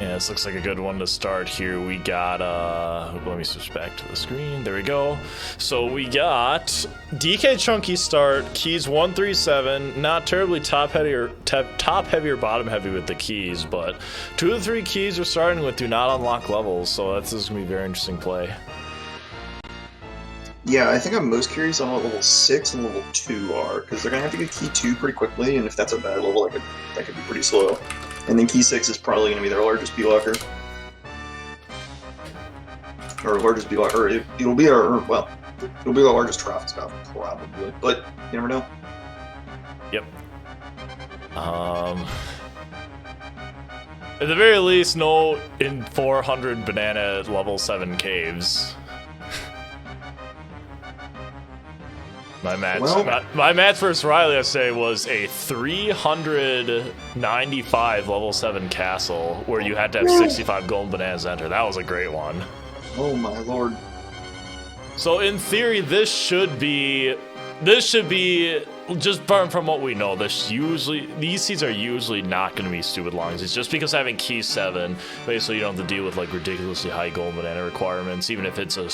Yeah, this looks like a good one to start here. We got, let me switch back to the screen. There we go. So we got DK Chunky start, keys 137, not terribly top heavy or bottom heavy with the keys, but 2 of the 3 keys we're starting with do not unlock levels, so this is going to be a very interesting play. Yeah, I think I'm most curious on what level 6 and level 2 are, because they're going to have to get key 2 pretty quickly, and if that's a bad level, that could be pretty slow. And then key 6 is probably going to be their largest B-locker. Or largest B-locker, it'll be the largest traffic stop, probably, but you never know. Yep. At the very least, no in 400 banana level 7 caves. My match versus Riley, I say, was a 395 level 7 castle where you had to have 65 golden bananas to enter. That was a great one. Oh my lord. So in theory, this should be just from what we know. These seeds are usually not going to be stupid long. It's just because having key 7, basically you don't have to deal with like ridiculously high golden banana requirements, even if it's a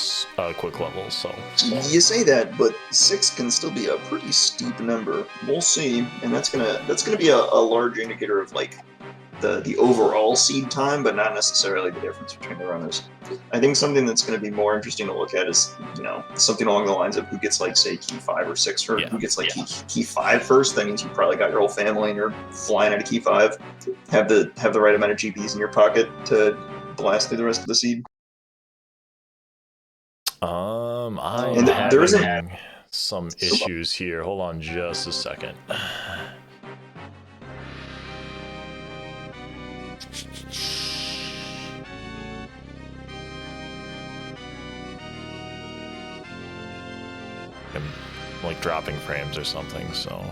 quick level. So you say that, but 6 can still be a pretty steep number. We'll see, and that's gonna be a large indicator of like the overall seed time, but not necessarily the difference between the runners. I think something that's going to be more interesting to look at is, something along the lines of who gets, like, say, key 5 or 6, or who gets, like, key 5 first. That means you probably got your whole family and you're flying out of key 5. Have the right amount of GBs in your pocket to blast through the rest of the seed. I'm having some issues here. Hold on just a second. I'm like dropping frames or something, so.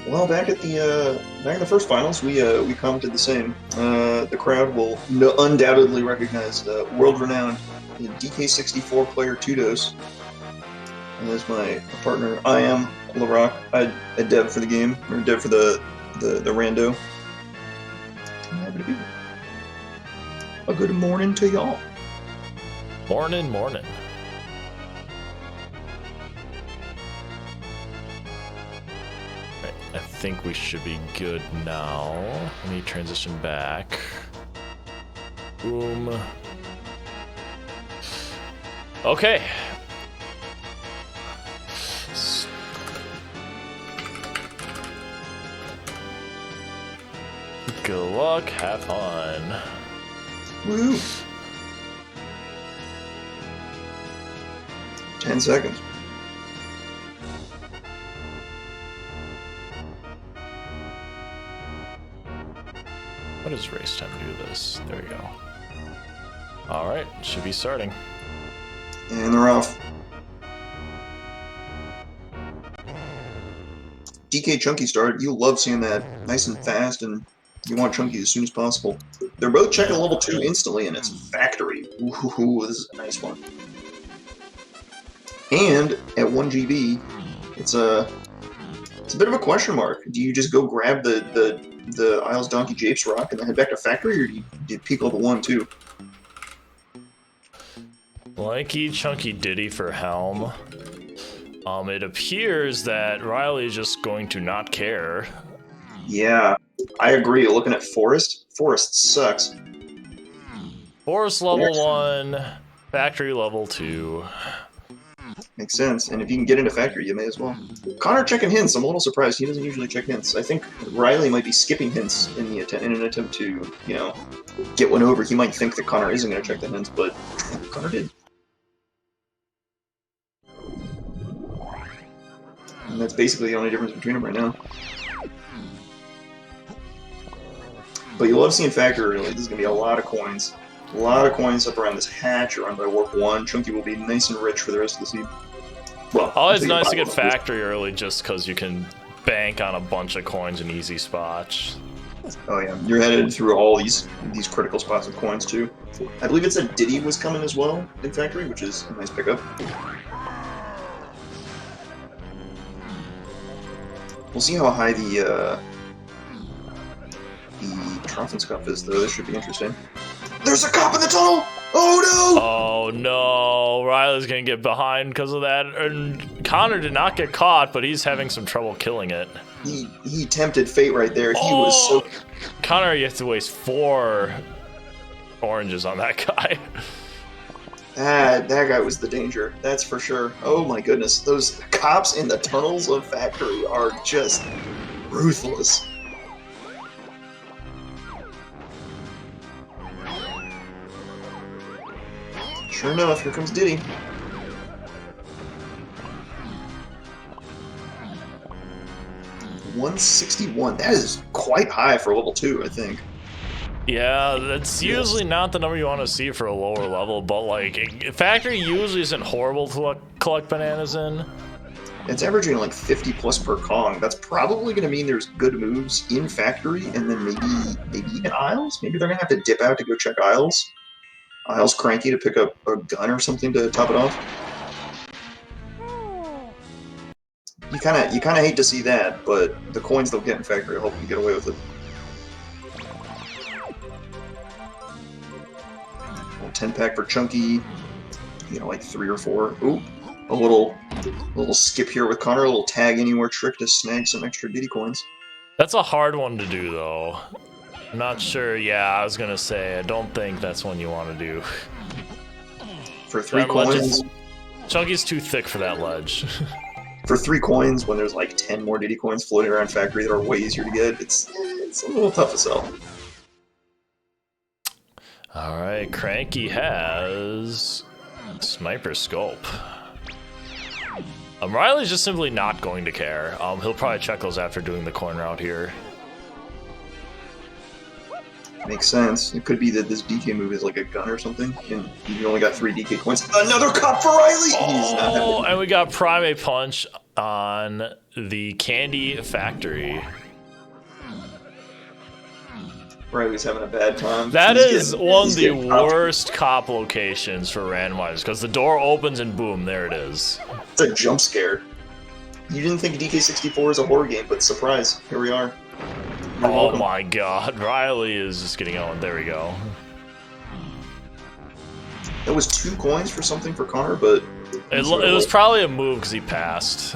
Well, back in the first finals, we commented the same. The crowd will undoubtedly recognize the world-renowned DK64 player Tudos. And as my partner, I am LaRock. I dev for the game, or dev for the rando. I'm happy to be here. A good morning to y'all. Morning. Right, I think we should be good now. Let me transition back. Boom. Okay. Good luck, have fun. Woo! 10 seconds. What is race time to do this? There we go. Alright, should be starting. And they're off. DK Chunky started. You love seeing that nice and fast, and you want Chunky as soon as possible. They're both checking level 2 instantly, and it's factory. Ooh, this is a nice one. And at 1 GB, it's a bit of a question mark. Do you just go grab the Isles Donkey Japes rock and then head back to factory, or do you peak level 1 too? Lanky Chunky Diddy for Helm. It appears that Riley is just going to not care. Yeah, I agree. Looking at Forest sucks. Forest level 1, factory level 2. Makes sense. And if you can get into factory, you may as well. Connor checking hints. I'm a little surprised. He doesn't usually check hints. I think Riley might be skipping hints in an attempt to, get one over. He might think that Connor isn't going to check the hints, but Connor did. And that's basically the only difference between them right now. But you love seeing factory early. This is going to be a lot of coins. A lot of coins up around this hatch, around by warp 1. Chunky will be nice and rich for the rest of the seed. Well, always nice to get factory early just because you can bank on a bunch of coins in easy spots. Oh yeah, you're headed through all these critical spots with coins too. I believe it said Diddy was coming as well in factory, which is a nice pickup. We'll see how high the Trophon scuff is, though. This should be interesting. There's a cop in the tunnel! Oh no! Oh no, Riley's gonna get behind because of that. And Connor did not get caught, but he's having some trouble killing it. He tempted fate right there. He was so... Connor, you have to waste 4 oranges on that guy. That guy was the danger, that's for sure. Oh my goodness, those cops in the tunnels of Factory are just ruthless. Sure enough, here comes Diddy. $161. That is quite high for level 2, I think. Yeah, that's usually not the number you want to see for a lower level, but like Factory usually isn't horrible to collect bananas in. It's averaging like 50 plus per Kong. That's probably going to mean there's good moves in Factory, and then maybe even Isles. Maybe they're going to have to dip out to go check Isles. Isles cranky to pick up a gun or something to top it off. You kind of hate to see that, but the coins they'll get in Factory will help them get away with it. 10-pack for Chunky, like 3 or 4. Ooh, a little skip here with Connor, a little tag anywhere trick to snag some extra Diddy coins. That's a hard one to do, though. I'm not sure. Yeah, I was gonna say I don't think that's one you want to do. For 3 coins, Chunky's too thick for that ledge. For 3 coins, when there's like 10 more Diddy coins floating around Factory that are way easier to get, it's a little tough to sell. Alright, Cranky has Sniper Scope. Riley's just simply not going to care. He'll probably check those after doing the corner out here. Makes sense. It could be that this DK move is like a gun or something, and you only got 3 DK coins. Another cop for Riley! Oh, and we got Primate Punch on the Candy Factory. Riley's having a bad time. That is one of the worst cop locations for randomizers, because the door opens and boom, there it is. It's a jump scare. You didn't think DK64 is a horror game, but surprise, here we are. Oh my god, Riley is just getting on. There we go. That was 2 coins for something for Connor, but... It was probably a move because he passed.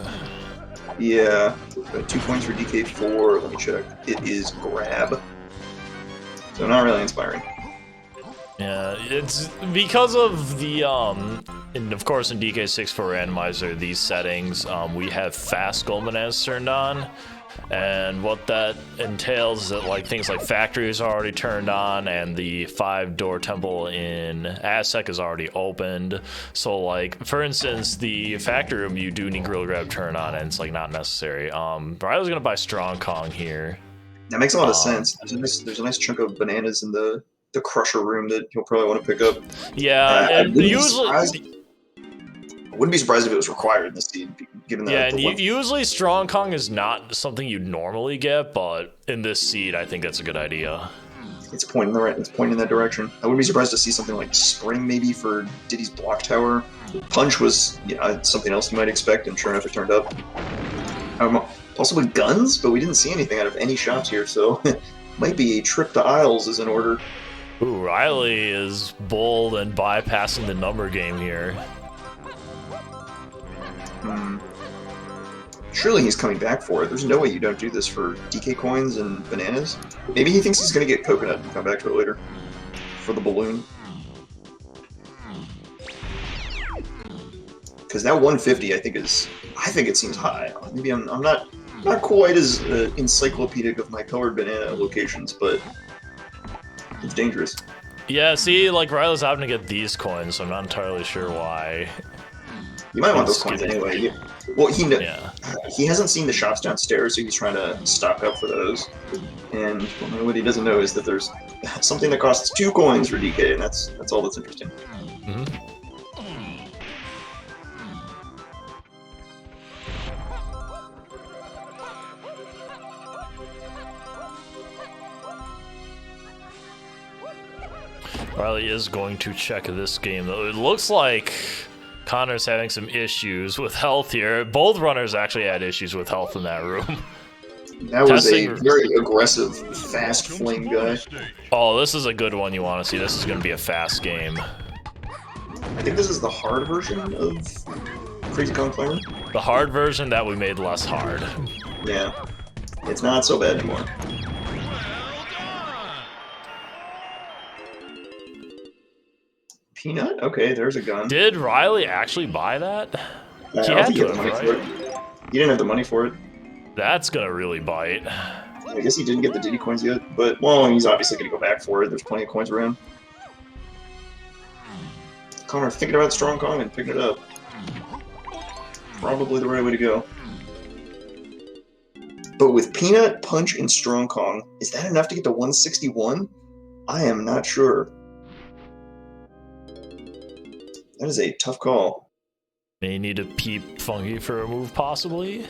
Yeah, 2 coins for DK4. Let me check. It is grab. So not really inspiring. Yeah, it's because of the, and of course in DK64 Randomizer, these settings, we have fast gold bananas turned on. And what that entails is that like things like Factory is already turned on, and the 5-door temple in Aztec is already opened. So like for instance, the Factory room you do need Gorilla Grab turn on, and it's like not necessary. Riley's gonna buy Strong Kong here. That makes a lot of sense. There's a nice chunk of bananas in the Crusher room that he'll probably want to pick up. Yeah, and usually. I wouldn't be surprised if it was required in this seed, given that. Yeah, and usually Strong Kong is not something you'd normally get, but in this seed, I think that's a good idea. It's pointing in that direction. I wouldn't be surprised to see something like Spring maybe for Diddy's Block Tower. Punch was something else you might expect, and sure enough, it turned up. Possibly guns, but we didn't see anything out of any shops here, so might be a trip to Isles is in order. Ooh, Riley is bold and bypassing the number game here. Surely he's coming back for it. There's no way you don't do this for DK coins and bananas. Maybe he thinks he's going to get coconut and come back to it later for the balloon. Because that 150, I think it seems high. Maybe I'm not quite as encyclopedic of my colored banana locations, but it's dangerous. Yeah, see, like Riley's having to get these coins, so I'm not entirely sure why. You might want those coins anyway. Well, he hasn't seen the shops downstairs, so he's trying to stock up for those. And what he doesn't know is that there's something that costs 2 coins for DK, and that's all that's interesting. Mm-hmm. Riley is going to check this game, though. It looks like Connor's having some issues with health here. Both runners actually had issues with health in that room. That was Testing. a very aggressive, fast flame guy. Oh, this is a good one you want to see. This is going to be a fast game. I think this is the hard version of Crazy Kong Flamer. The hard version that we made less hard. Yeah. It's not so bad anymore. Peanut? Okay, there's a gun. Did Riley actually buy that? I don't think he had the money for it. He didn't have the money for it. That's gonna really bite. I guess he didn't get the Diddy coins yet, but, well, he's obviously going to go back for it. There's plenty of coins around. Connor thinking about Strong Kong and picking it up. Probably the right way to go. But with Peanut, Punch, and Strong Kong, is that enough to get to 161? I am not sure. That is a tough call. May need to peep Funky for a move, possibly.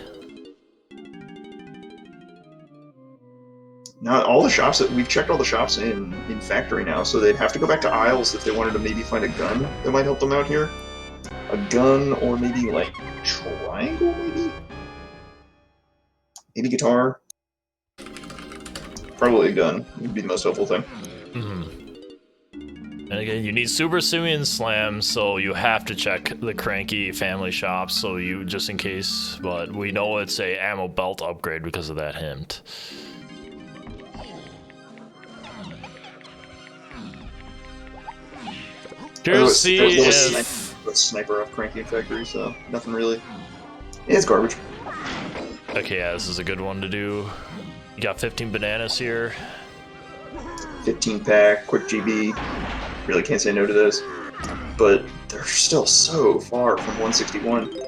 Now, all the shops that we've checked all the shops in factory now, so they'd have to go back to aisles if they wanted to maybe find a gun that might help them out here. A gun, or maybe like triangle, maybe? Maybe guitar. Probably a gun would be the most helpful thing. And again, you need Super Simian Slam, so you have to check the Cranky family shops, so you just in case. But we know it's a ammo belt upgrade because of that hint. Curious to see if a sniper off Cranky in factory, so nothing really. Yeah, it's garbage. Okay, yeah, this is a good one to do. You got 15 bananas here. 15 pack, quick GB. Really can't say no to this. But they're still so far from 161.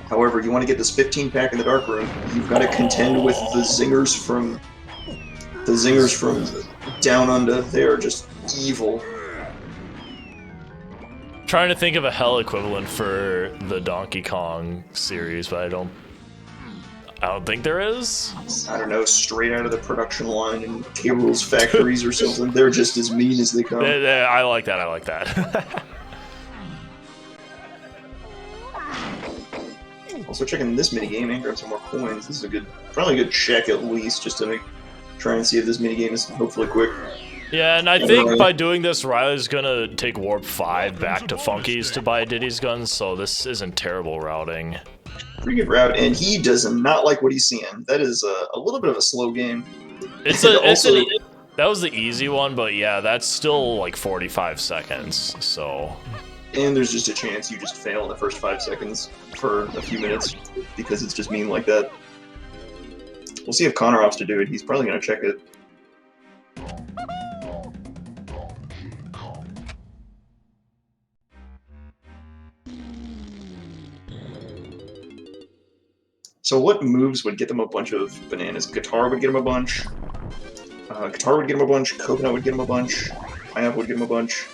However, you want to get this 15 pack in the dark room, you've got to contend with the zingers from down under. They are just evil. Trying to think of a hell equivalent for the Donkey Kong series, but I don't think there is. I don't know, straight out of the production line in K-Rool's factories or something. They're just as mean as they come. I like that. I like that. Also checking this minigame and grab some more coins. This is probably a good check at least, just to try and see if this minigame is hopefully quick. Yeah, and I think by doing this, Riley's gonna take Warp 5 back to Funky's to buy Diddy's guns, so this isn't terrible routing. Pretty good route, and he does not like what he's seeing. That is a little bit of a slow game. That was the easy one, but yeah, that's still like 45 seconds, so... And there's just a chance you just fail in the first 5 seconds for a few minutes, because it's just mean like that. We'll see if Connor opts to do it. He's probably going to check it. So what moves would get them a bunch of bananas? Guitar would get them a bunch. Guitar would get them a bunch. Coconut would get them a bunch. Pineapple would get them a bunch.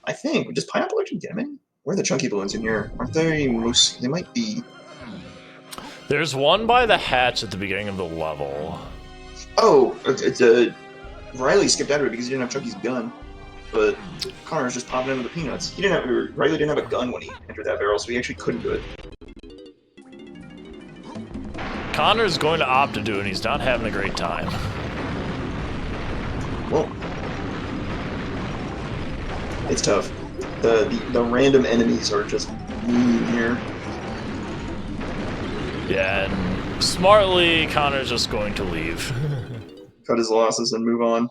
I think, does Pineapple actually get them in? Where are the chunky balloons in here? Aren't they most... They might be... There's one by the hatch at the beginning of the level. Oh! Riley skipped out of it because he didn't have Chunky's gun. But Connor's just popping into the peanuts. Riley didn't have a gun when he entered that barrel, so he actually couldn't do it. Connor's going to opt to do it, and he's not having a great time. Well... It's tough. The random enemies are just mean here. Yeah, and smartly, Connor's just going to leave. Cut his losses and move on.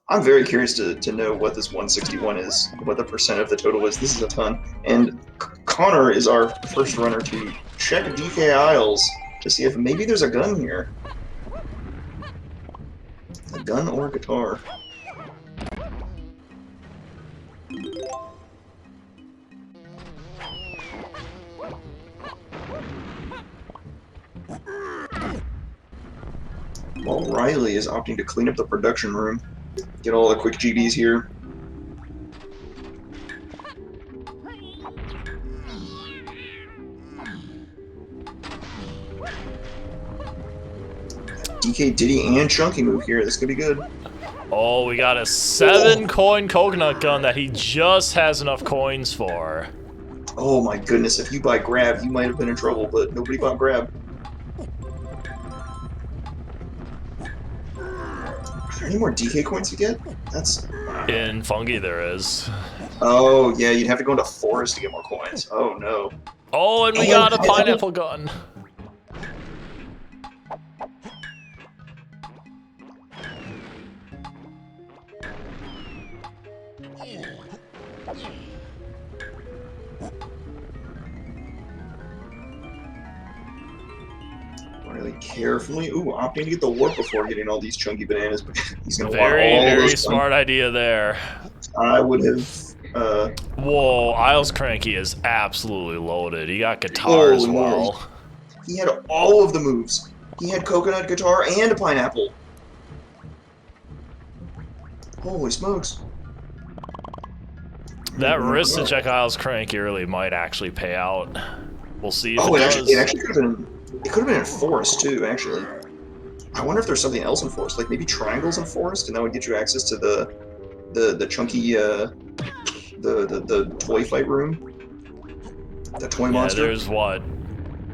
I'm very curious to know what this 161 is, what the percent of the total is. This is a ton. And Connor is our first runner to check DK aisles to see if maybe there's a gun here. A gun or a guitar. While Riley is opting to clean up the production room, get all the quick GBs here. DK, Diddy, and Chunky move here. This could be good. Oh, we got a 7-coin coconut gun that he just has enough coins for. Oh my goodness, if you buy grab, you might have been in trouble, but nobody bought grab. Are there any more DK coins to get? That's... In Fungi there is. Oh, yeah, you'd have to go into Forest to get more coins. Oh, no. Oh, and we got a pineapple gun. Really carefully. Ooh, opting to get the warp before getting all these chunky bananas. He's gonna want Very, all very those smart idea there. I would have. Whoa, Isles Cranky is absolutely loaded. He got guitar as well. No. He had all of the moves. He had coconut, guitar, and a pineapple. Holy smokes. That risk to check Isles Cranky early might actually pay out. We'll see if it does. actually could have been. It could have been in Forest too, actually. I wonder if there's something else in Forest, like maybe triangles in Forest, and that would get you access to the chunky the toy fight room, the toy monster. There's what,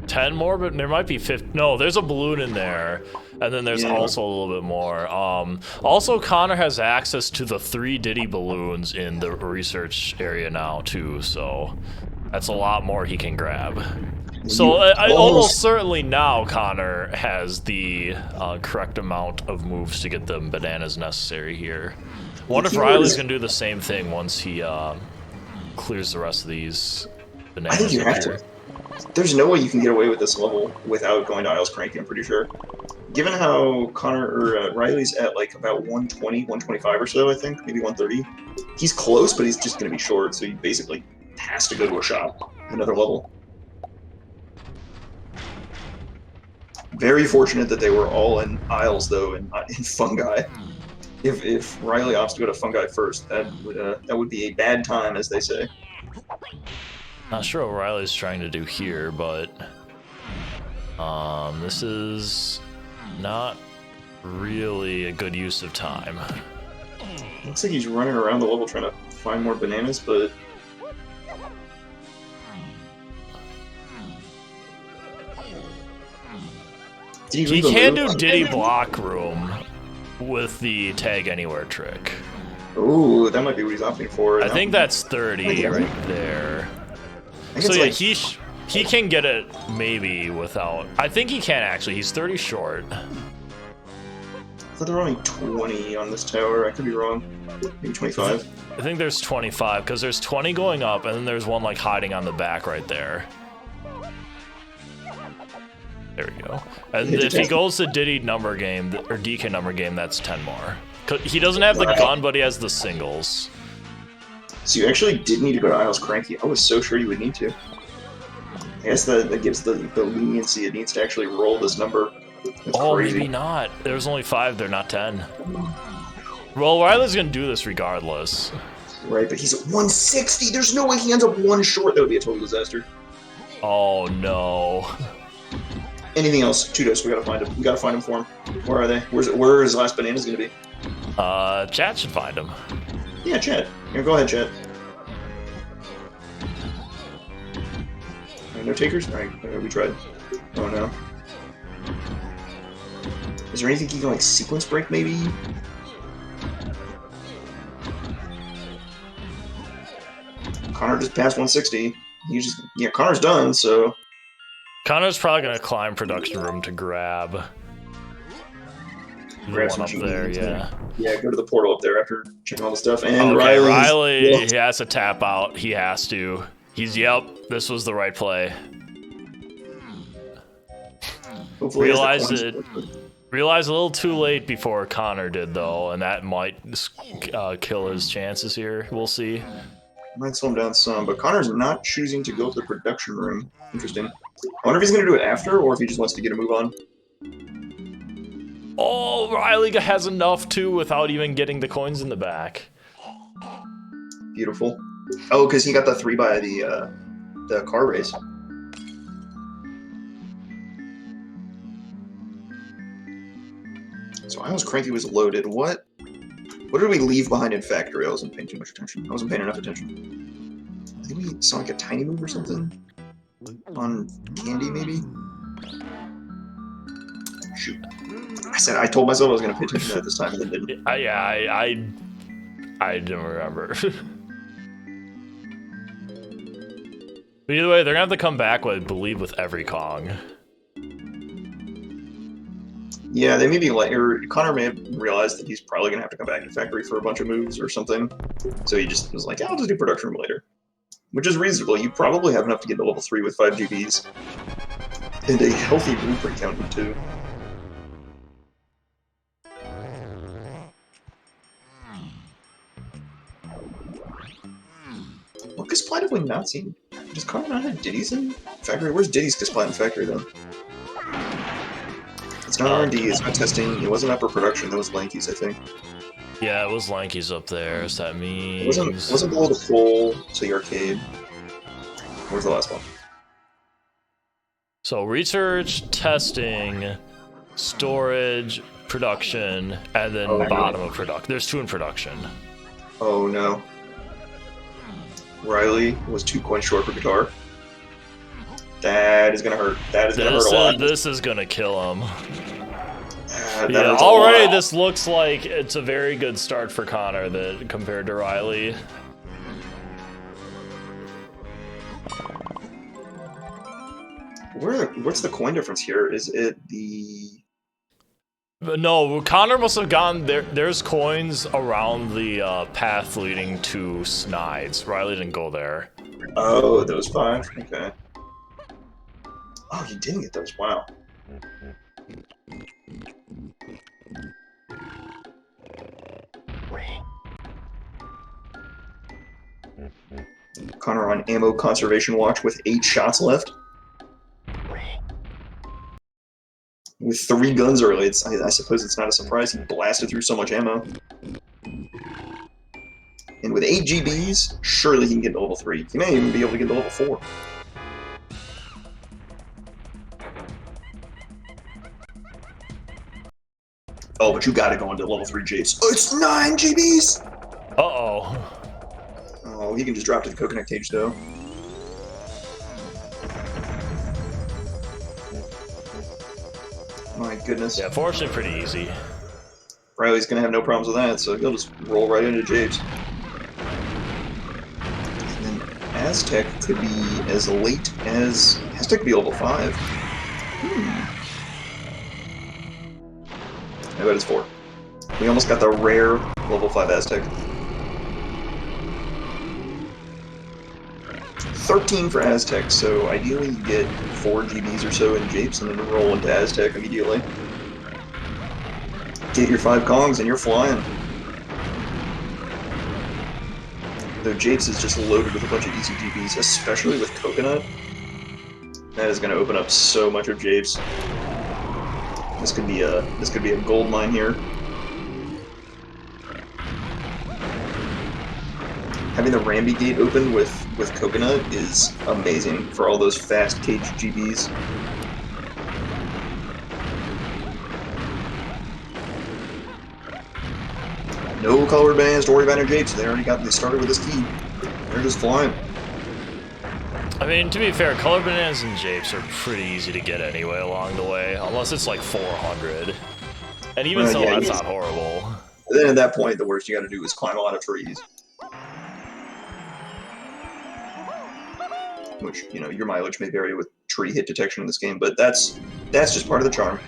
10 more, but there might be 50. No, there's a balloon in there, and then there's also a little bit more. Also, Connor has access to the 3 Diddy balloons in the research area now too, so that's a lot more he can grab. So I almost certainly now Connor has the correct amount of moves to get the bananas necessary here. Wonder if Riley's gonna do the same thing once he clears the rest of these bananas. I think you have to. There's no way you can get away with this level without going to Isles Cranky, I'm pretty sure. Given how Riley's at like about 120, 125 or so, I think, maybe 130. He's close, but he's just gonna be short, so he basically has to go to a shop, another level. Very fortunate that they were all in Isles, though, and not in Fungi. If Riley opts to go to Fungi first, that would be a bad time, as they say. Not sure what Riley's trying to do here, but this is not really a good use of time. Looks like he's running around the level trying to find more bananas, but... He can do Diddy block room with the tag anywhere trick. Ooh, that might be what he's opting for. I think that's 30 right there. So yeah, he can get it maybe without. I think he can actually. He's 30 short. I thought there were only 20 on this tower. I could be wrong. Maybe 25. I think there's 25 because there's 20 going up, and then there's one like hiding on the back right there. There we go. And if he goes to Diddy number game, or DK number game, that's 10 more. He doesn't have the gun, but he has the singles. So you actually did need to go to Isles Cranky. I was so sure you would need to. I guess that gives the leniency it needs to actually roll this number. That's crazy. Maybe not. There's only 5 there, not 10. Well, Riley's gonna do this regardless. Right, but he's at 160. There's no way he ends up 1 short. That would be a total disaster. Oh no. Anything else? Tudos, we gotta find him. We gotta find him for him. Where are they? Where is his last bananas gonna be? Chat should find him. Yeah, Chat. Here, go ahead, Chat. No takers? Alright, we tried. Oh no. Is there anything you can like sequence break maybe? Connor just passed 160. Connor's done, so... Connor's probably gonna climb production room to grab the one up there, yeah. Yeah, go to the portal up there after checking all the stuff. And okay, Riley, he has to tap out. He has to. Yep, this was the right play. Hopefully realized a little too late before Connor did, though, and that might kill his chances here. We'll see. Might slow him down some, but Connor's not choosing to go to the production room. Interesting. I wonder if he's going to do it after, or if he just wants to get a move on. Oh, Riley has enough, too, without even getting the coins in the back. Beautiful. Oh, because he got the 3 by the car race. So I was cranky was loaded. What did we leave behind in factory? I wasn't paying too much attention. I wasn't paying enough attention. I think we saw like a tiny move or something on Candy, maybe. Shoot! I told myself I was going to pay attention to that this time, and then didn't. I didn't remember. But either way, they're gonna have to come back with, I believe, with every Kong. Yeah, they may be like, or Connor may have realized that he's probably gonna have to come back to factory for a bunch of moves or something. So he just was like, yeah, I'll just do production room later. Which is reasonable. You probably have enough to get to level 3 with 5 GBs. And a healthy blueprint counting too. What Cosplay have we not seen? Does Connor not have Diddy's in factory? Where's Diddy's Cosplay in factory though? It's not R&D, it's not testing, it wasn't upper production, that was Lanky's, I think. Yeah, it was Lanky's up there, so that means... It wasn't below the full to the arcade. Where's the last one? So research, testing, storage, production, and then bottom of production. There's 2 in production. Oh no. Riley was 2 coins short for guitar. That is gonna hurt. That is gonna hurt a lot. This is gonna kill him. Yeah, already this looks like it's a very good start for Connor compared to Riley. What's the coin difference here? Is it the... No, Connor must have gone there. There's coins around the path leading to Snides. Riley didn't go there. Oh, those 5? Okay. Oh, you didn't get those. Wow. Connor on ammo conservation watch with 8 shots left. With 3 guns early, I suppose it's not a surprise he blasted through so much ammo. And with 8 GBs, surely he can get to level 3. He may even be able to get to level 4. Oh, but you gotta go into level 3 Japes. Oh, it's 9 GBs! Uh-oh. Oh, he can just drop to the coconut cage, though. My goodness. Yeah, fortunately pretty easy. Riley's gonna have no problems with that, so he'll just roll right into Japes. And then Aztec could be as late as... Aztec could be level 5. I bet it's 4. We almost got the rare level 5 Aztec. 13 for Aztec, so ideally you get 4 GBs or so in Japes and then roll into Aztec immediately. Get your 5 Kongs and you're flying. Though Japes is just loaded with a bunch of easy GBs, especially with Coconut. That is going to open up so much of Japes. This could be a gold mine here. Having the Ramby gate open with Coconut is amazing for all those fast cage GBs. No colored bands to worry about in Japes. They started with this key. They're just flying. I mean, to be fair, color bananas and Japes are pretty easy to get anyway along the way, unless it's like 400. And even so, that's not horrible. Then at that point, the worst you gotta do is climb a lot of trees. Which, you know, your mileage may vary with tree hit detection in this game, but that's just part of the charm.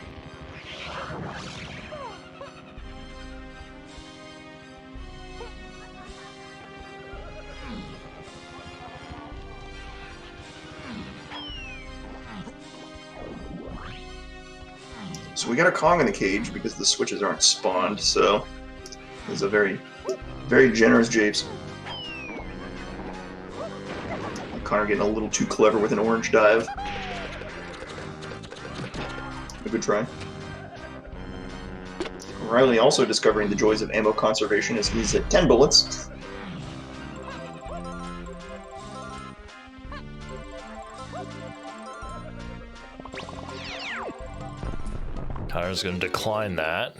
So we got a Kong in the cage because the switches aren't spawned, so it's a very, very generous Japes. Connor getting a little too clever with an orange dive. A good try. Riley also discovering the joys of ammo conservation as he's at 10 bullets. Connor's gonna decline that.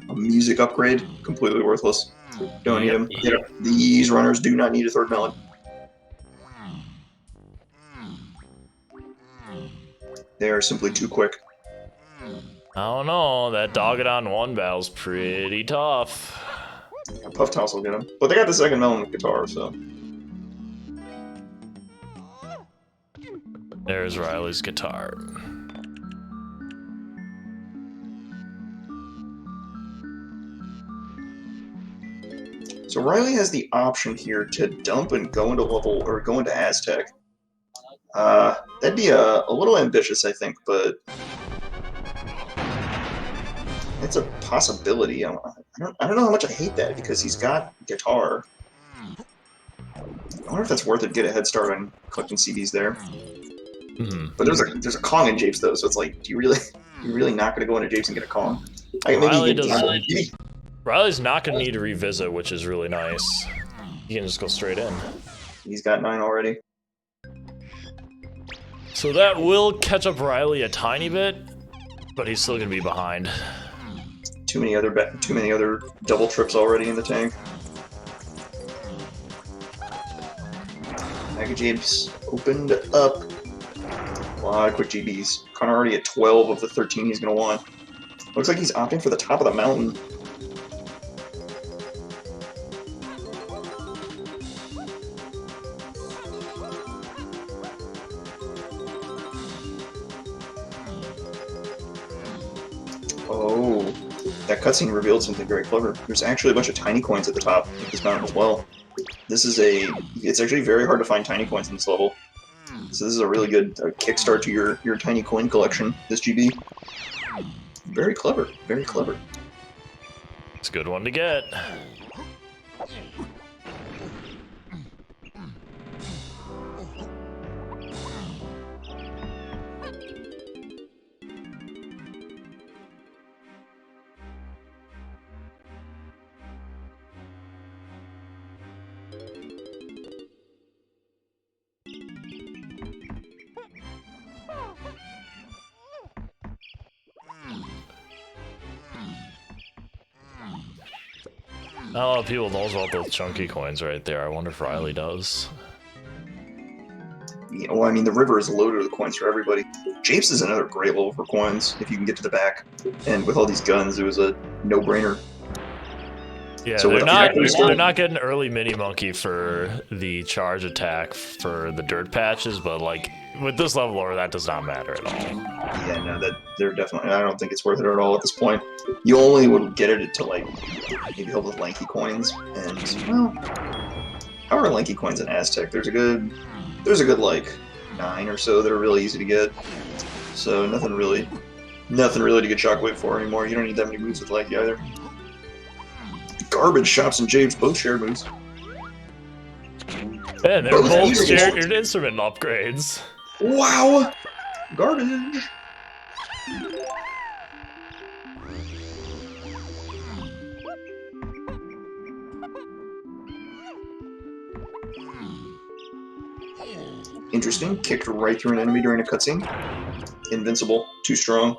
A music upgrade, completely worthless. Don't need them. These runners do not need a third melon. They are simply too quick. I don't know, that dog it on one battle's pretty tough. Yeah, Puff Toss will get them. But they got the second melon with guitar, so. There's Riley's guitar. So Riley has the option here to dump and go into level, or go into Aztec. That'd be a little ambitious, I think, but it's a possibility. I don't know how much I hate that, because he's got guitar. I wonder if that's worth it to get a head start on collecting CDs there. But there's a Kong in Japes though, so it's like, you're really not going to go into Japes and get a Kong. Riley's not going to need to revisit, which is really nice. He can just go straight in. He's got 9 already. So that will catch up Riley a tiny bit, but he's still going to be behind. Too many other double trips already in the tank. Mega Japes opened up. A lot of quick GBs. Connor already at 12 of the 13 he's going to want. Looks like he's opting for the top of the mountain. Oh, that cutscene revealed something very clever. There's actually a bunch of tiny coins at the top of this mountain as well. It's actually very hard to find tiny coins in this level. So this is a really good kickstart to your tiny coin collection, this GB. Very clever, very clever. It's a good one to get. Not a lot of people knows about those chunky coins right there. I wonder if Riley does. Yeah, well, I mean, the river is loaded with coins for everybody. Japes is another great level for coins if you can get to the back. And with all these guns, it was a no-brainer. Yeah, so they're not getting early mini monkey for the charge attack for the dirt patches, but like with this level or that does not matter at all. Yeah, no, that they're definitely. I don't think it's worth it at all at this point. You only would get it to like maybe help with lanky coins, and well, how are lanky coins in Aztec? There's a good like 9 or so that are really easy to get. So nothing really to get Shockwave for anymore. You don't need that many moves with lanky either. Garbage shops and Japes both shared moves. And they're both shared instrument upgrades. Wow! Garbage! Interesting. Kicked right through an enemy during a cutscene. Invincible. Too strong.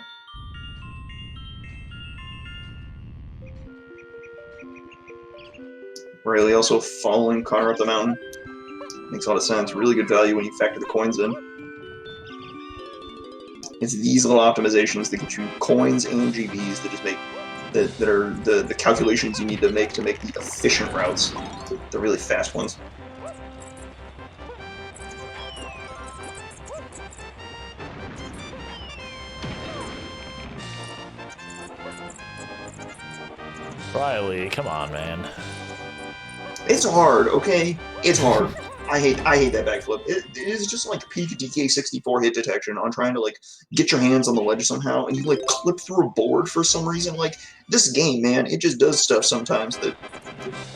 Riley also following Connor up the mountain. Makes a lot of sense. Really good value when you factor the coins in. It's these little optimizations that get you coins and GBs that just make that are the calculations you need to make the efficient routes, the really fast ones. Riley, come on, man. It's hard, okay? It's hard. I hate that backflip. It is just like peak DK64 hit detection on trying to like get your hands on the ledge somehow, and you like clip through a board for some reason. Like this game, man, it just does stuff sometimes that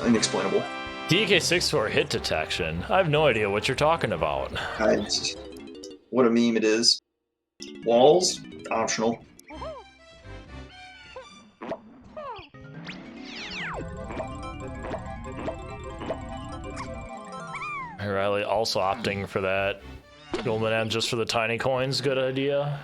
unexplainable. DK64 hit detection. I have no idea what you're talking about. What a meme it is. Walls optional. Riley also opting for that Golden M just for the tiny coins, good idea.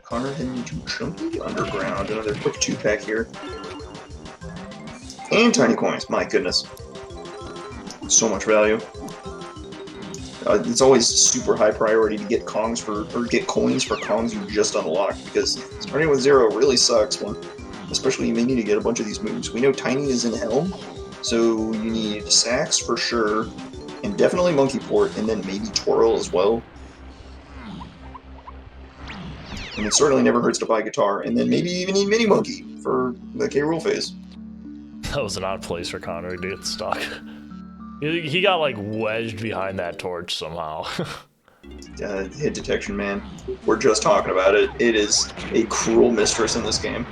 Connor heading to Chunky Underground, another quick 2-pack here. And tiny coins, my goodness. So much value. It's always super high priority to get coins for Kongs you just unlocked, because starting with 0 really sucks when, especially you may need to get a bunch of these moves. We know Tiny is in Helm, so you need Sax for sure, and definitely Monkey Port, and then maybe Twirl as well. And it certainly never hurts to buy Guitar, and then maybe even need Mini Monkey for the K. Rool phase. That was an odd place for Connor to get stuck. He got like wedged behind that torch somehow. Hit detection, man. We're just talking about it. It is a cruel mistress in this game.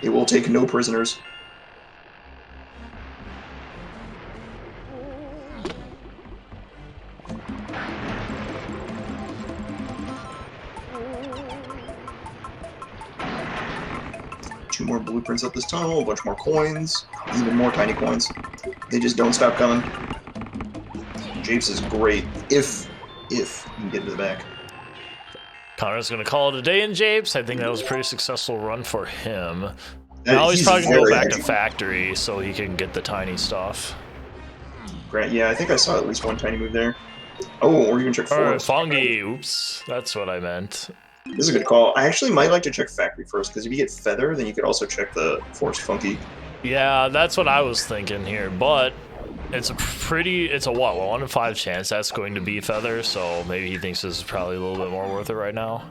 It will take no prisoners. Two more blueprints up this tunnel, a bunch more coins, even more tiny coins. They just don't stop coming. Japes is great if you can get into the back. Connor's gonna call it a day in Japes. I think that was a pretty successful run for him. Now Now he's probably gonna go back to active. factory so he can get the tiny stuff. Great, yeah, I think I saw at least one tiny move there. Oh, or even check Alright, forest. Fungi. Oops, that's what I meant. This is a good call. I actually might like to check factory first, because if you get feather, then you could also check the forest funky. Yeah, that's what I was thinking here, but it's a what, 1 in 5 chance that's going to be feather, so maybe he thinks this is probably a little bit more worth it right now.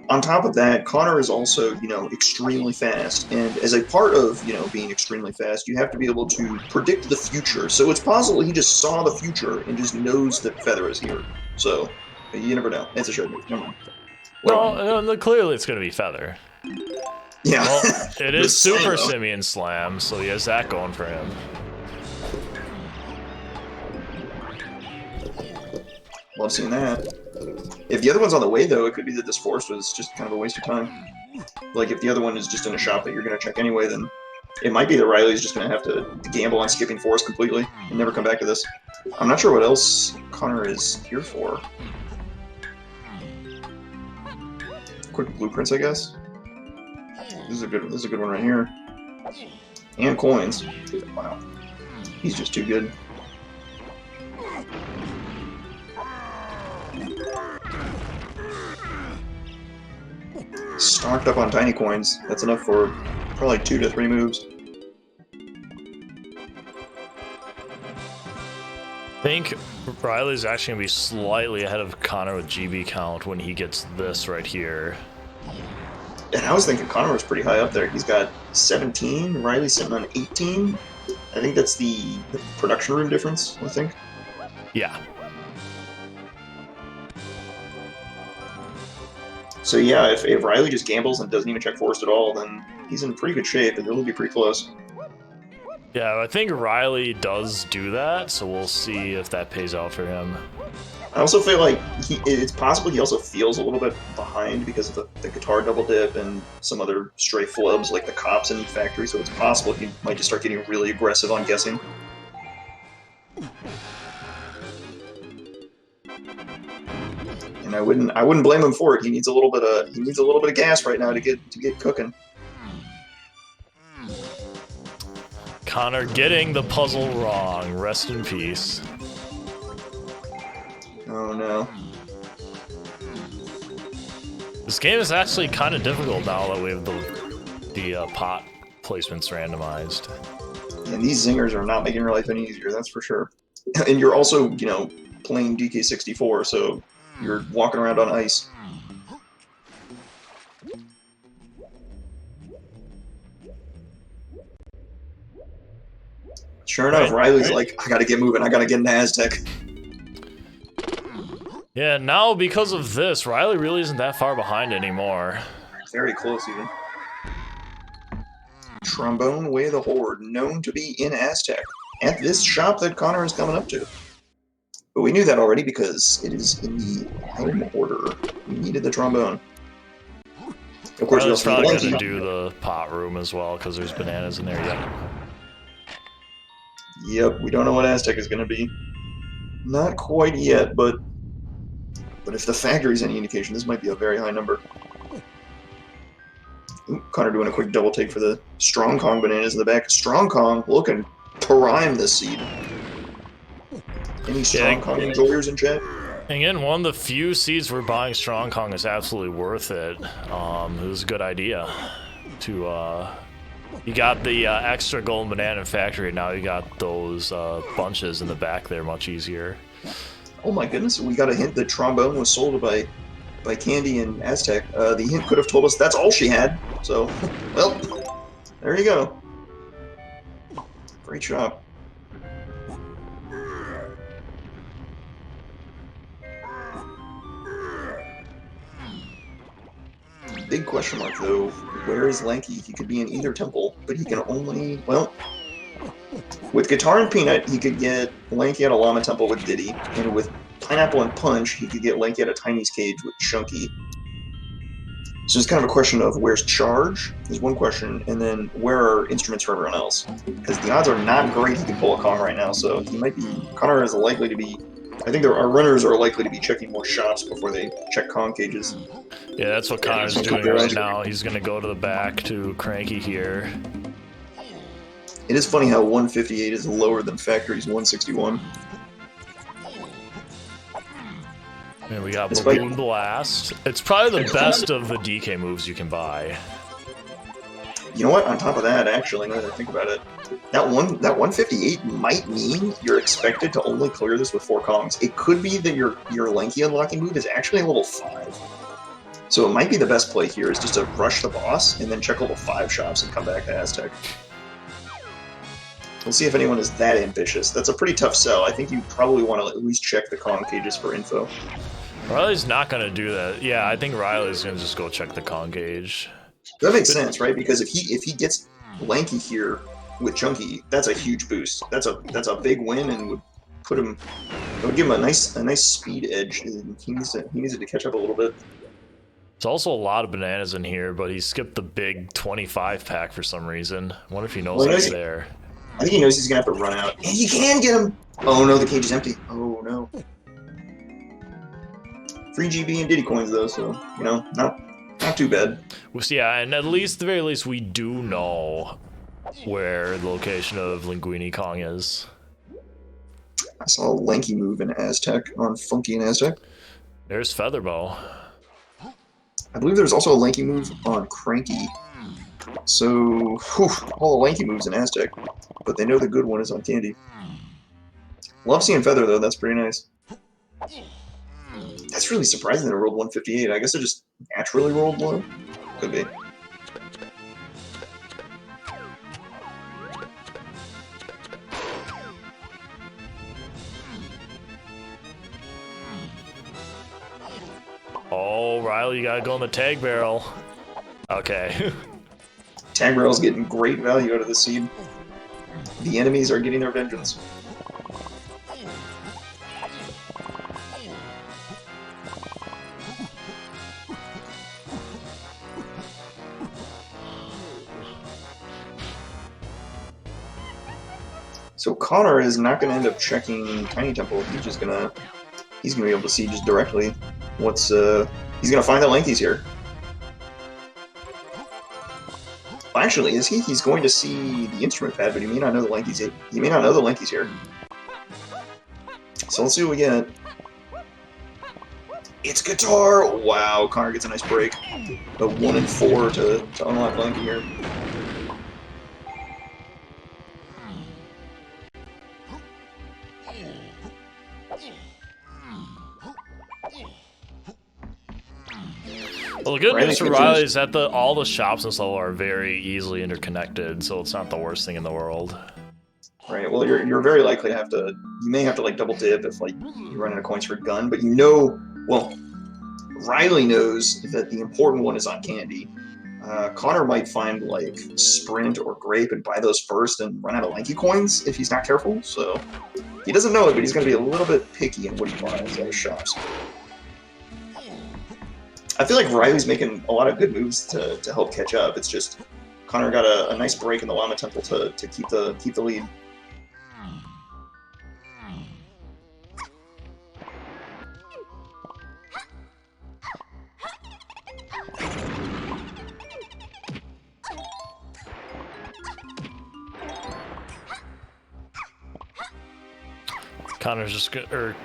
On top of that, Connor is also, extremely fast, and as a part of, being extremely fast, you have to be able to predict the future. So it's possible he just saw the future and just knows that feather is here. So you never know. It's a show move. Never mind. No, clearly it's going to be feather. Yeah. Well, it is Just saying, Super though. Simian Slam, so he has that going for him. Love seeing that. If the other one's on the way, though, it could be that this forest was just kind of a waste of time. Like, if the other one is just in a shop that you're going to check anyway, then it might be that Riley's just going to have to gamble on skipping forest completely and never come back to this. I'm not sure what else Connor is here for. Quick blueprints, I guess. This is a good one right here. And coins. Wow. He's just too good. Stocked up on tiny coins. That's enough for probably 2 to 3 moves. I think Riley's actually going to be slightly ahead of Connor with GB count when he gets this right here. And I was thinking Connor was pretty high up there. He's got 17, Riley's sitting on 18. I think that's the production room difference, I think. Yeah. So yeah, if Riley just gambles and doesn't even check forest at all, then he's in pretty good shape, and it'll be pretty close. Yeah, I think Riley does do that, so we'll see if that pays out for him. I also feel like it's possible he also feels a little bit behind because of the guitar double dip and some other stray flubs like the cops in factory, so it's possible he might just start getting really aggressive on guessing. And I wouldn't blame him for it. He needs a little bit of gas right now to get cooking. Connor getting the puzzle wrong. Rest in peace. Oh no. This game is actually kind of difficult now that we have the pot placements randomized. And these zingers are not making your life any easier, that's for sure. And you're also, playing DK64, so you're walking around on ice. Sure enough, Riley's like, I gotta get moving, I gotta get into Aztec. Yeah, now because of this, Riley really isn't that far behind anymore. Very close, even. Trombone Way of the Horde, known to be in Aztec, at this shop that Connor is coming up to. But we knew that already because it is in the helm order. We needed the trombone. Of course, we Riley's also need probably Lanky. going to do the pot room as well because there's bananas in there yet. Yep, we don't know what Aztec is going to be. Not quite yet, but if the factory's any indication, this might be a very high number. Ooh, Connor doing a quick double take for the Strong Kong bananas in the back. Strong Kong looking prime this seed. Any Strong Kong enjoyers in chat? Again, one of the few seeds we're buying Strong Kong is absolutely worth it. It was a good idea to, you got the extra golden banana factory, now you got those bunches in the back there much easier. Oh my goodness, we got a hint that trombone was sold by Candy and Aztec. The hint could have told us that's all she had, so, well, there you go. Great job. Big question mark, though. Where is Lanky? He could be in either temple, but he can only... Well, with Guitar and Peanut, he could get Lanky at a Llama Temple with Diddy, and with Pineapple and Punch, he could get Lanky at a Tiny's Cage with Chunky. So it's kind of a question of where's Charge, is one question, and then where are instruments for everyone else? Because the odds are not great he can pull a Kong right now, so he might be... Connor is likely to be... I think our runners are likely to be checking more shops before they check Kong cages. Yeah, that's what Connor's doing right now. He's going to go to the back to Cranky here. It is funny how 158 is lower than Factory's 161. And we got Balloon Blast. It's probably the best of the DK moves you can buy. You know what? On top of that, actually, now that I think about it, that 158 might mean you're expected to only clear this with 4 Kongs. It could be that your Lanky unlocking move is actually a level 5. So it might be the best play here is just to rush the boss and then check level 5 shops and come back to Aztec. We'll see if anyone is that ambitious. That's a pretty tough sell. I think you probably want to at least check the Kong cages for info. Riley's not going to do that. Yeah, I think Riley's going to just go check the Kong cage. That makes sense, right? Because if he gets Lanky here with Chunky, that's a huge boost. That's a big win and would put him. It would give him a nice speed edge. He needs it to catch up a little bit. There's also a lot of bananas in here, but he skipped the big 25 pack for some reason. I wonder if he knows that's there. I think he knows he's gonna have to run out, and he can get him. Oh no, the cage is empty. Oh no. Free GB and Diddy coins though, so you know, not too bad. Well, yeah, and at the very least, we do know where the location of Linguini Kong is. I saw a Lanky move in Aztec on Funky and Aztec. There's Featherbow. I believe there's also a Lanky move on Cranky. So, whew, all the Lanky moves in Aztec, but they know the good one is on Candy. Love seeing Feather though, that's pretty nice. That's really surprising that it rolled 158. I guess it just naturally rolled low. Could be. Oh, Riley, you gotta go in the tag barrel. Okay. Tag barrel's getting great value out of this seed. The enemies are getting their vengeance. So Connor is not going to end up checking Tiny Temple. He's gonna be able to see just directly what's he's gonna find that Lanky's here. Well, actually, is he? He's going to see the instrument pad, but he may not know the Lanky's here. He may not know the Lanky's here. So let's see what we get. It's Guitar! Wow, Connor gets a nice break. A 1 and 4 to unlock Lanky here. Well, the good news for Riley is that all the shops in this level are very easily interconnected, so it's not the worst thing in the world. Right, well, you're very likely to have to... You may have to, like, double dip if, like, you run out of coins for a gun, but you know... Well, Riley knows that the important one is on Candy. Connor might find, like, Sprint or Grape and buy those first and run out of Lanky coins if he's not careful, so... He doesn't know it, but he's going to be a little bit picky in what he buys at his shops. I feel like Riley's making a lot of good moves to help catch up. It's just Connor got a nice break in the Llama Temple to keep the lead. Connor's just gonna,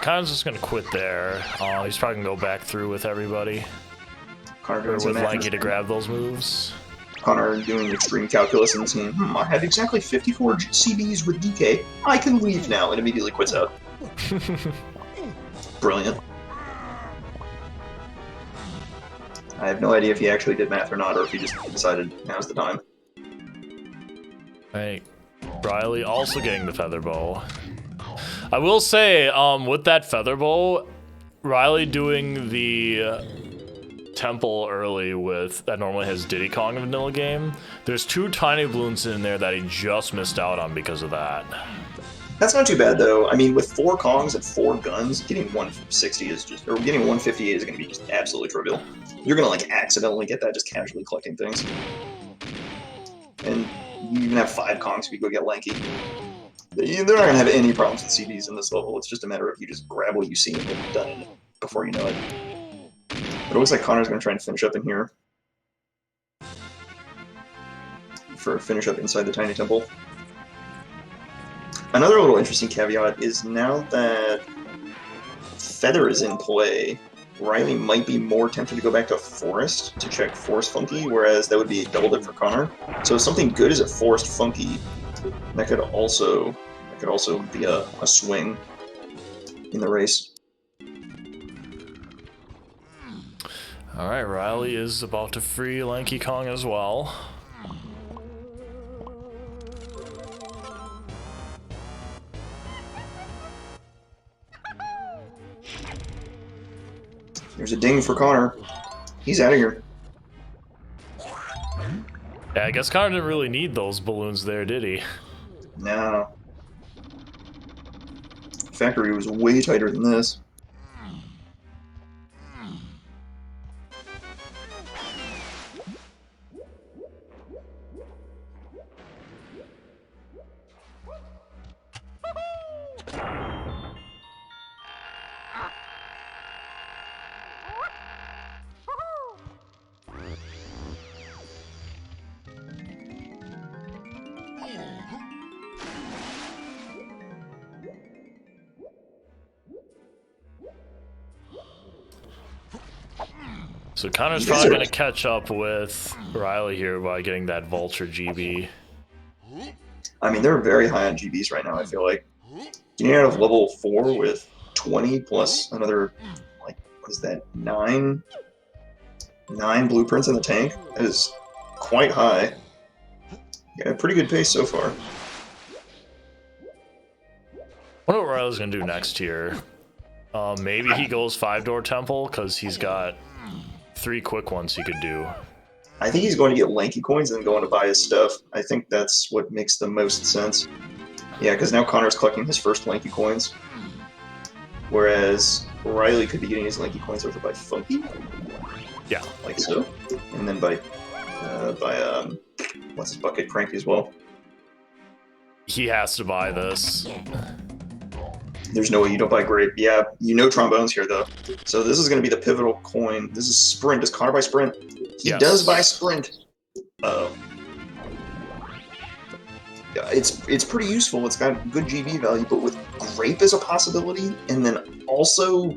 Connor's just gonna quit there. He's probably gonna go back through with everybody. Connor with Lanky to grab those moves. Connor doing extreme calculus and saying, I have exactly 54 CBs with DK. I can leave now, and immediately quits out. Brilliant. I have no idea if he actually did math or not, or if he just decided now's the time. Right. Riley also getting the feather bow. I will say, with that feather bow, Riley doing the temple early with that normally has Diddy Kong in vanilla game. There's 2 tiny balloons in there that he just missed out on because of that. That's not too bad though. I mean, with 4 Kongs and 4 guns, getting 160 is just, or getting 158 is going to be just absolutely trivial. You're going to like accidentally get that just casually collecting things. And you even have 5 Kongs if you go get Lanky. They're not going to have any problems with CBs in this level. It's just a matter of you just grab what you see and get done before you know it. But it looks like Connor's going to try and finish up in here. For a finish up inside the Tiny Temple. Another little interesting caveat is now that Feather is in play, Riley might be more tempted to go back to Forest to check Forest Funky, whereas that would be a double dip for Connor. So if something good is at Forest Funky, that could also be a swing in the race. Alright, Riley is about to free Lanky Kong as well. There's a ding for Connor. He's out of here. Yeah, I guess Connor didn't really need those balloons there, did he? No. Factory was way tighter than this. So Connor's probably going to catch up with Riley here by getting that Vulture GB. I mean, they're very high on GBs right now, I feel like. Getting out of level 4 with 20 plus another, like, what is that, 9 blueprints in the tank? That is quite high. Yeah, pretty good pace so far. I wonder what Riley's going to do next here. Maybe he goes 5-door temple because he's got 3 quick ones he could do. I think he's going to get Lanky coins and then going to buy his stuff. I think that's what makes the most sense. Yeah, because now Connor's collecting his first Lanky coins. Whereas Riley could be getting his Lanky coins over by Funky. Yeah. Like so. And then by what's his bucket, Cranky as well. He has to buy this. There's no way you don't buy Grape. Yeah, you know Trombone's here, though. So this is going to be the pivotal coin. This is Sprint. Does Connor buy Sprint? He does buy Sprint. Uh-oh. Yeah, it's pretty useful. It's got good GB value, but with Grape as a possibility, and then also,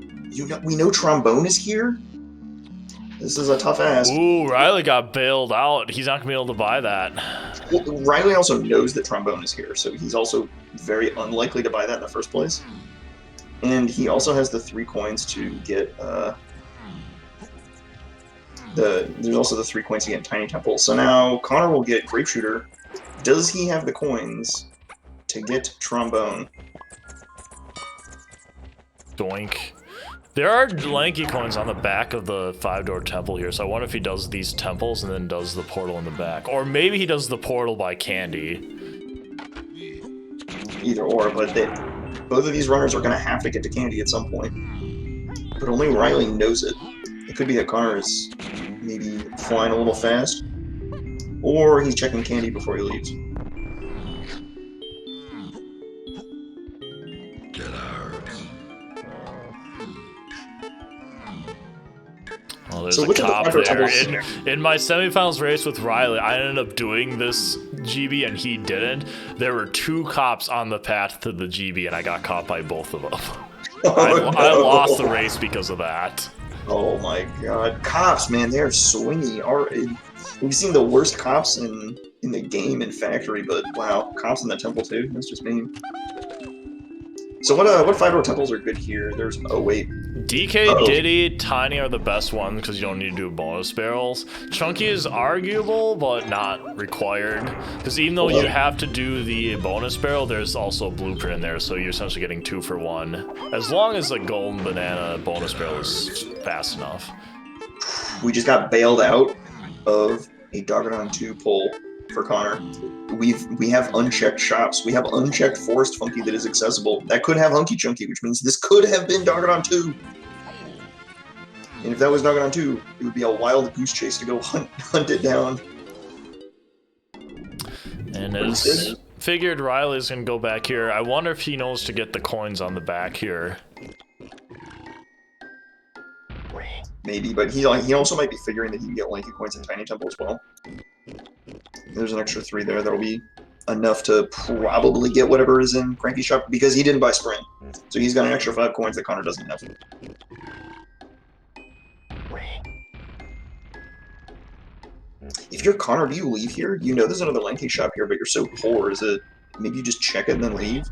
we know Trombone is here? This is a tough ask. Ooh, Riley got bailed out. He's not going to be able to buy that. Well, Riley also knows that Trombone is here, so he's also very unlikely to buy that in the first place. And he also has the 3 coins to get there's also the 3 coins to get Tiny Temple. So now Connor will get Grape Shooter. Does he have the coins to get Trombone? Doink. There are Lanky coins on the back of the 5-door temple here, so I wonder if he does these temples and then does the portal in the back. Or maybe he does the portal by Candy. Either or, but both of these runners are going to have to get to candy at some point. But only Riley knows it. It could be that Connor is maybe flying a little fast, or he's checking candy before he leaves. Oh, there's So a which of the cop Five Door there. Temples? In my semifinals race with Riley, I ended up doing this GB and he didn't. There were 2 cops on the path to the GB and I got caught by both of them. I lost the race because of that. Oh my god. Cops, man, they're swingy. We've seen the worst cops in the game in Factory, but wow, cops in the temple too? That's just mean. So what 5 Door Temples are good here? There's, oh wait. DK, Diddy, Tiny are the best ones because you don't need to do bonus barrels. Chunky is arguable, but not required. Because even though you have to do the bonus barrel, there's also a blueprint in there, so you're essentially getting 2 for 1. As long as the golden banana bonus barrel is fast enough. We just got bailed out of a Dogadon 2 pull for Connor. We have unchecked shops. We have unchecked Forest Funky that is accessible. That could have Hunky Chunky, which means this could have been Dogadon 2. And if that was Dogadon 2, it would be a wild goose chase to go hunt it down. And as figured, Riley's gonna go back here. I wonder if he knows to get the coins on the back here. Maybe, but he also might be figuring that he can get Lanky coins in Tiny Temple as well. There's an extra 3 there. That'll be enough to probably get whatever is in Cranky Shop, because he didn't buy Sprint. So he's got an extra 5 coins that Connor doesn't have. If you're Connor, do you leave here? You know there's another Lanky Shop here, but you're so poor. Is it maybe you just check it and then leave?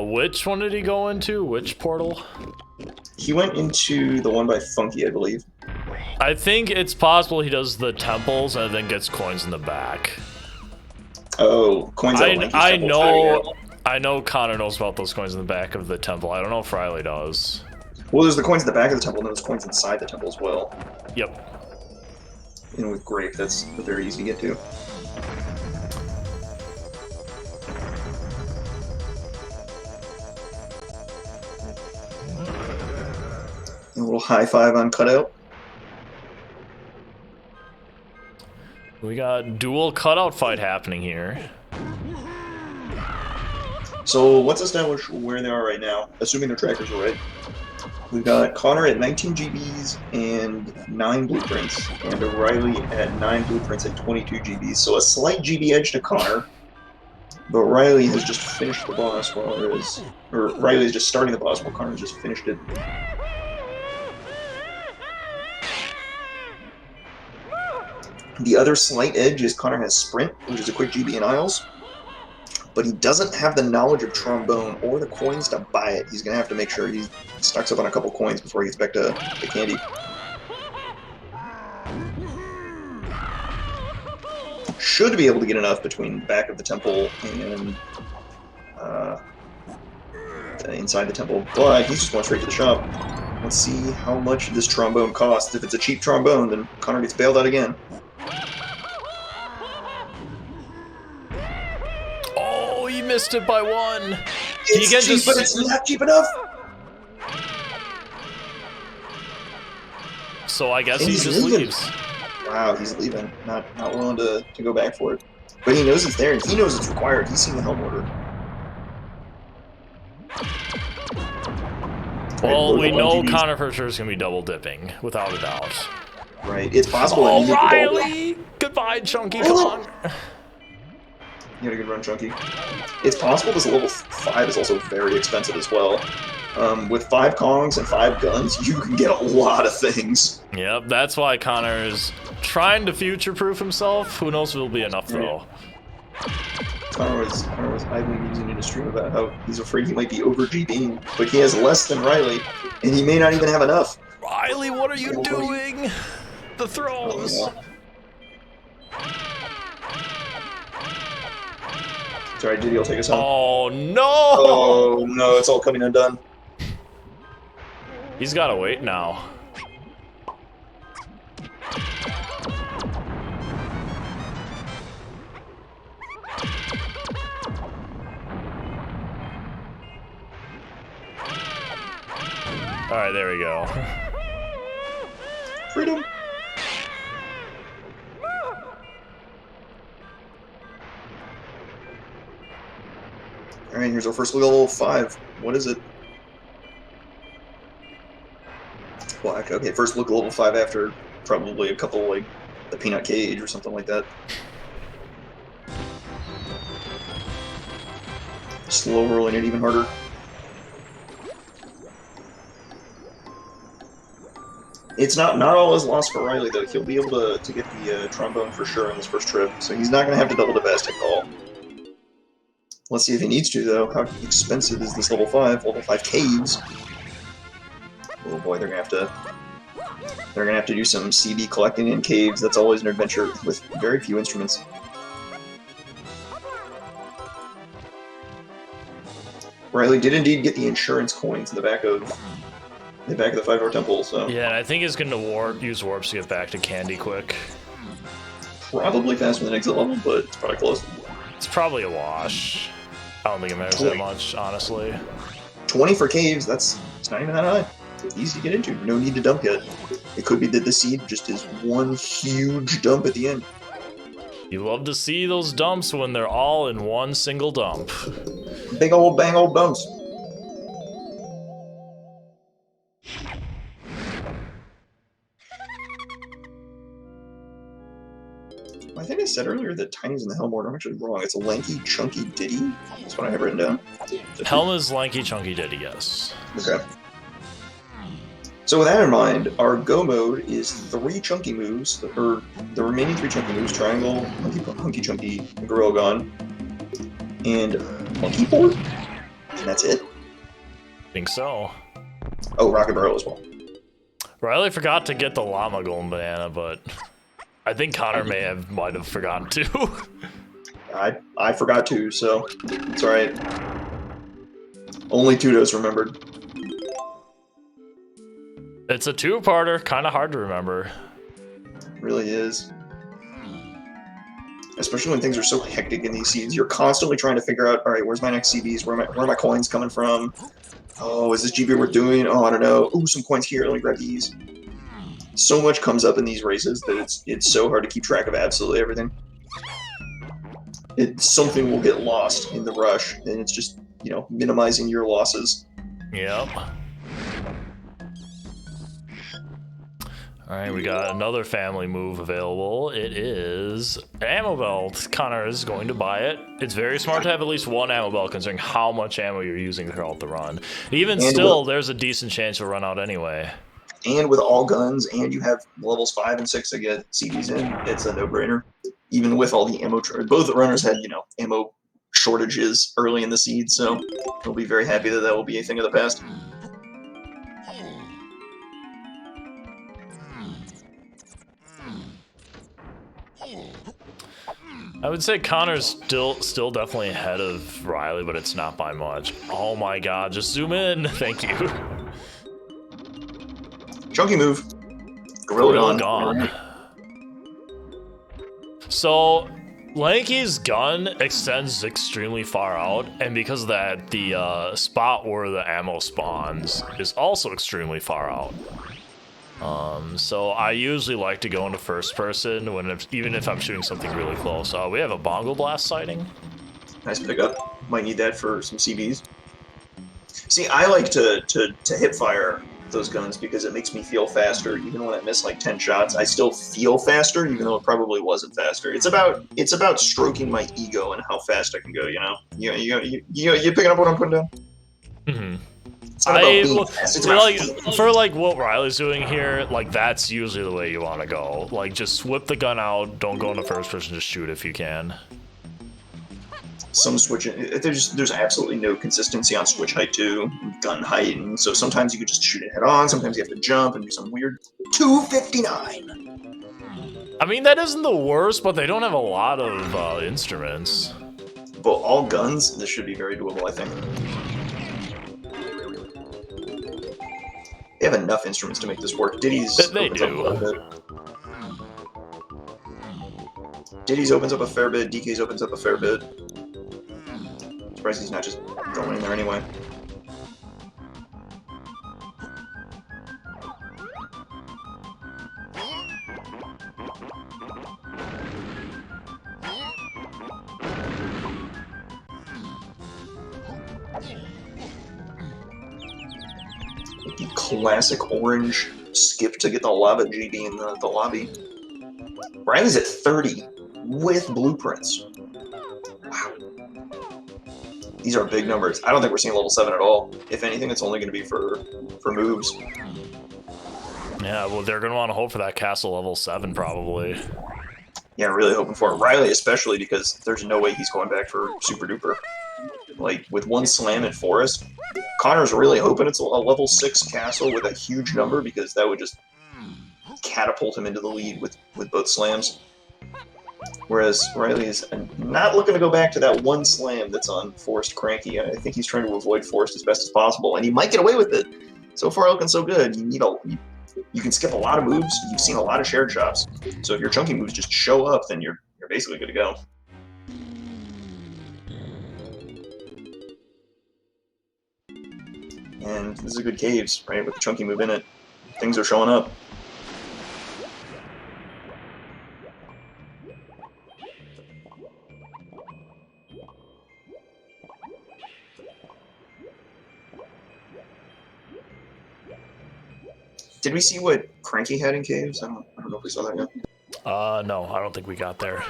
Which one did he go into? Which portal? He went into the one by Funky, I believe. I think it's possible he does the temples and then gets coins in the back. Oh, coins out of Lanky Shop. I know Connor knows about those coins in the back of the temple. I don't know if Riley does. Well, there's the coins in the back of the temple, and there's coins inside the temple as well. Yep. And with Grape, that's very easy to get to. A little high five on cutout. We got dual cutout fight happening here. So let's establish where they are right now, assuming their trackers are right. We've got Connor at 19 GBs and 9 blueprints, and Riley at 9 blueprints and 22 GBs. So a slight GB edge to Connor, but Riley has just finished the boss or Riley is just starting the boss while Connor just finished it. The other slight edge is Connor has Sprint, which is a quick GB in aisles, but he doesn't have the knowledge of Trombone or the coins to buy it. He's going to have to make sure he stocks up on a couple coins before he gets back to the candy. Should be able to get enough between the back of the temple and inside the temple, but he's just going straight to the shop. Let's see how much this trombone costs. If it's a cheap trombone, then Connor gets bailed out again. Oh, he missed it by 1. It's cheap, but it's not cheap enough. So I guess he just leaves. Wow, he's leaving. Not willing to go back for it. But he knows it's there, and he knows it's required. He's seen the helm order. Well, we know Connor for sure is going to be double dipping, without a doubt. Right, it's possible. Oh, Riley! Goodbye, Chunky Kong. You had a good run, Chunky. It's possible this level 5 is also very expensive as well. With 5 Kongs and 5 guns, you can get a lot of things. Yep, that's why Connor is trying to future-proof himself. Who knows if it'll be enough, though. Connor was idly musing in his stream about how he's afraid he might be over GBing, but he has less than Riley, and he may not even have enough. Riley, what are you doing? The throws. Oh, yeah. Sorry, Diddy, I'll take us home. Oh, no! Oh, no, it's all coming undone. He's gotta wait now. Alright, there we go. Freedom. Alright, here's our first look at level 5. What is it? Black. Okay, first look at level 5 after probably a couple, like, the peanut cage or something like that. Slow rolling it even harder. It's not all is lost for Riley, though. He'll be able to get the trombone for sure on this first trip, so he's not going to have to double the bastic all. Let's see if he needs to, though. How expensive is this level 5? Level 5 caves. Oh boy, they're gonna have to do some CB collecting in caves. That's always an adventure with very few instruments. Riley did indeed get the insurance coins in the back of the 5-hour temple, so Yeah, and I think he's gonna use warps to get back to Candy quick. probably faster than exit level, but it's probably close. It's probably a wash. I don't think it matters that much, honestly. 20 for caves, it's not even that high. Easy to get into, no need to dump yet. It could be that the seed just is one huge dump at the end. You love to see those dumps when they're all in one single dump. Big old bang old dumps. I think I said earlier that Tiny's in the Helm order. I'm actually wrong. It's a lanky, chunky ditty. That's what I have written down. Helm is lanky, chunky ditty, yes. Okay. So with that in mind, our go mode is 3 chunky moves, or the remaining 3 chunky moves: triangle, hunky chunky, gorilla gun, and monkey port. And that's it. I think so. Oh, rocket barrel as well. Riley forgot to get the llama golden banana, but I think Connor might have forgotten to. I forgot to, so it's alright. Only Tudos remembered. It's a 2-parter, kind of hard to remember. It really is. Especially when things are so hectic in these seeds. You're constantly trying to figure out, alright, where's my next CBs? Where are my coins coming from? Oh, is this GB worth doing? Oh, I don't know. Ooh, some coins here. Let me grab these. So much comes up in these races that it's so hard to keep track of absolutely everything. Something will get lost in the rush, and it's just, you know, minimizing your losses. Yep. Alright, we got another family move available. It is ammo belt. Connor is going to buy it. It's very smart to have at least one ammo belt considering how much ammo you're using throughout the run. Even still, there's a decent chance you'll run out anyway. And with all guns, and you have levels 5 and 6 to get CDs in, it's a no-brainer. Even with all the ammo, both runners had, you know, ammo shortages early in the seed, so we'll be very happy that will be a thing of the past. I would say Connor's still definitely ahead of Riley, but it's not by much. Oh my god, just zoom in. Thank you. Chunky move. Gorilla gun. So, Lanky's gun extends extremely far out, and because of that, the spot where the ammo spawns is also extremely far out. So I usually like to go into first person even if I'm shooting something really close. We have a bongo blast sighting. Nice pickup. Might need that for some CBs. See, I like to hip fire those guns because it makes me feel faster. Even when I miss like 10 shots, I still feel faster, even though it probably wasn't faster. It's about stroking my ego and how fast I can go. You know, you picking up what I'm putting down? Mm-hmm. For like what Riley's doing here, like that's usually the way you want to go. Like just whip the gun out, don't go into first person, just shoot if you can. Some switching, there's absolutely no consistency on switch height too, gun height, and so sometimes you could just shoot it head on, sometimes you have to jump and do some weird 259. I mean, that isn't the worst, but they don't have a lot of instruments. But all guns, this should be very doable, I think. They have enough instruments to make this work. Diddy's they do. Diddy's opens up a fair bit. DK's opens up a fair bit. Surprised he's not just going in there anyway. The classic orange skip to get the lava GB in the lobby. Riley's at 30 with blueprints. Wow. These are big numbers. I don't think we're seeing level 7 at all. If anything, it's only going to be for moves. Yeah, well, they're going to want to hope for that castle level 7, probably. Yeah, really hoping for it. Riley especially, because there's no way he's going back for Super Duper. Like, with one slam in Forest, Connor's really hoping it's a level 6 castle with a huge number, because that would just catapult him into the lead with both slams. Whereas Riley is not looking to go back to that one slam that's on Forest Cranky. I think he's trying to avoid Forest as best as possible, and he might get away with it. So far, looking so good. You can skip a lot of moves. You've seen a lot of shared shops. So if your chunky moves just show up, then you're basically good to go. And this is a good caves, right? With the chunky move in it, things are showing up. Did we see what Cranky had in caves? I don't know if we saw that yet. No, I don't think we got there.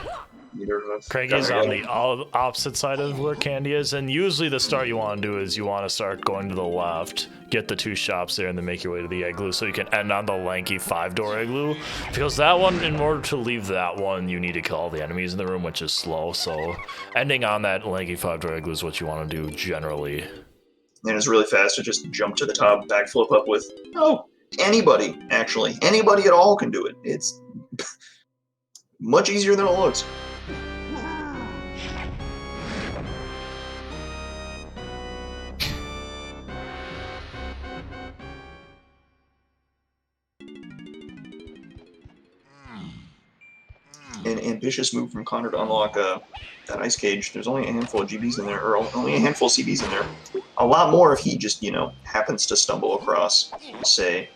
Neither of us. Cranky's on the opposite side of where Candy is, and usually the start you want to do is you want to start going to the left, get the 2 shops there, and then make your way to the igloo so you can end on the lanky 5-door igloo. Because that one, in order to leave that one, you need to kill all the enemies in the room, which is slow. So ending on that lanky 5-door igloo is what you want to do generally. And it's really fast to just jump to the top, backflip up with, anybody, actually. Anybody at all can do it. It's much easier than it looks. An ambitious move from Connor to unlock that ice cage. There's only a handful of GBs in there, or only a handful of CBs in there. A lot more if he just, happens to stumble across, say,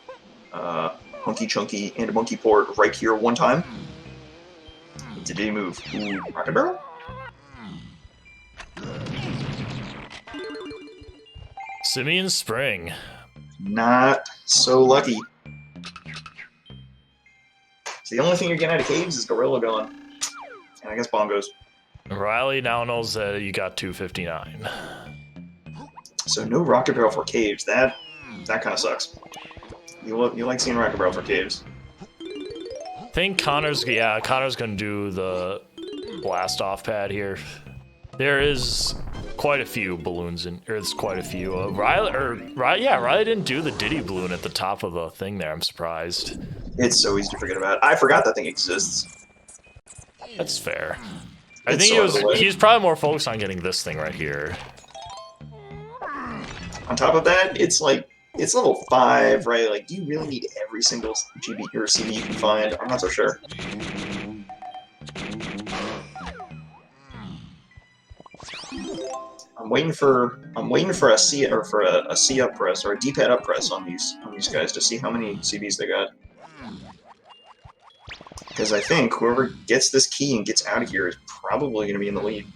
Hunky Chunky and a Monkey Port right here one time. It's a D move. Ooh, Rocket Barrel? Simeon Spring. Not so lucky. So the only thing you're getting out of caves is Gorilla Gun. And I guess Bongos. Riley now knows that you got 259. So no Rocket Barrel for caves. That kind of sucks. You like seeing Rocket Barrel for caves. I think Connor's gonna do the blast off pad here. There is quite a few balloons there's quite a few. Riley didn't do the Diddy balloon at the top of the thing there. I'm surprised. It's so easy to forget about. I forgot that thing exists. That's fair. I think he's probably more focused on getting this thing right here. On top of that, it's level 5, right? Like, do you really need every single GB or CB you can find? I'm not so sure. I'm waiting for a C up press or a D-pad up press on these guys to see how many CBs they got. Because I think whoever gets this key and gets out of here is probably going to be in the lead.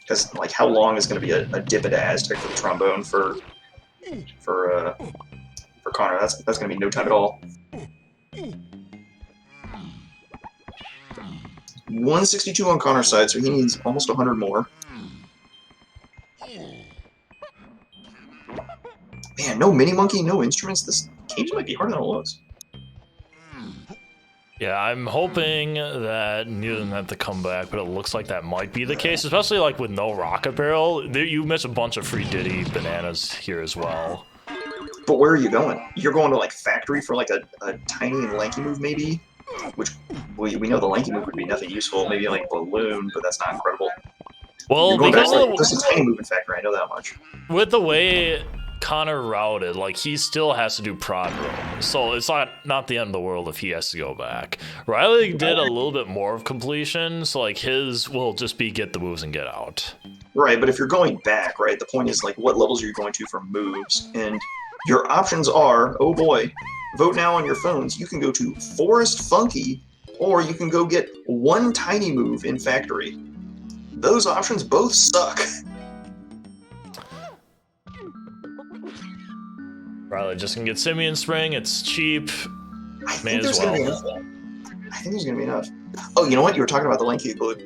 Because, like, how long is going to be a dip into Aztec for the trombone for Connor? That's going to be no time at all. 162 on Connor's side, so he needs almost 100 more. Man, no mini monkey, no instruments. This cage might be harder than it looks. Yeah, I'm hoping that neither of them have to come back, but it looks like that might be the case, especially like with no rocket barrel. You miss a bunch of free Diddy bananas here as well. But where are you going? You're going to like factory for like a tiny and lanky move maybe? Which we know the lanky move would be nothing useful. Maybe like balloon, but that's not incredible. Well, because there's a tiny move in factory, I know that much. With the way Connor routed, like, he still has to do prod roam, so it's not the end of the world if he has to go back. Riley did a little bit more of completion, so like his will just be get the moves and get out. Right, but if you're going back, right, the point is like what levels are you going to for moves, and your options are, oh boy, vote now on your phones. You can go to Forest Funky, or you can go get one tiny move in factory. Those options both suck. Probably just gonna get Simian Spring. It's cheap. I May think as there's gonna be well. enough. I think there's gonna be enough. Oh, you know what? You were talking about the lanky glue.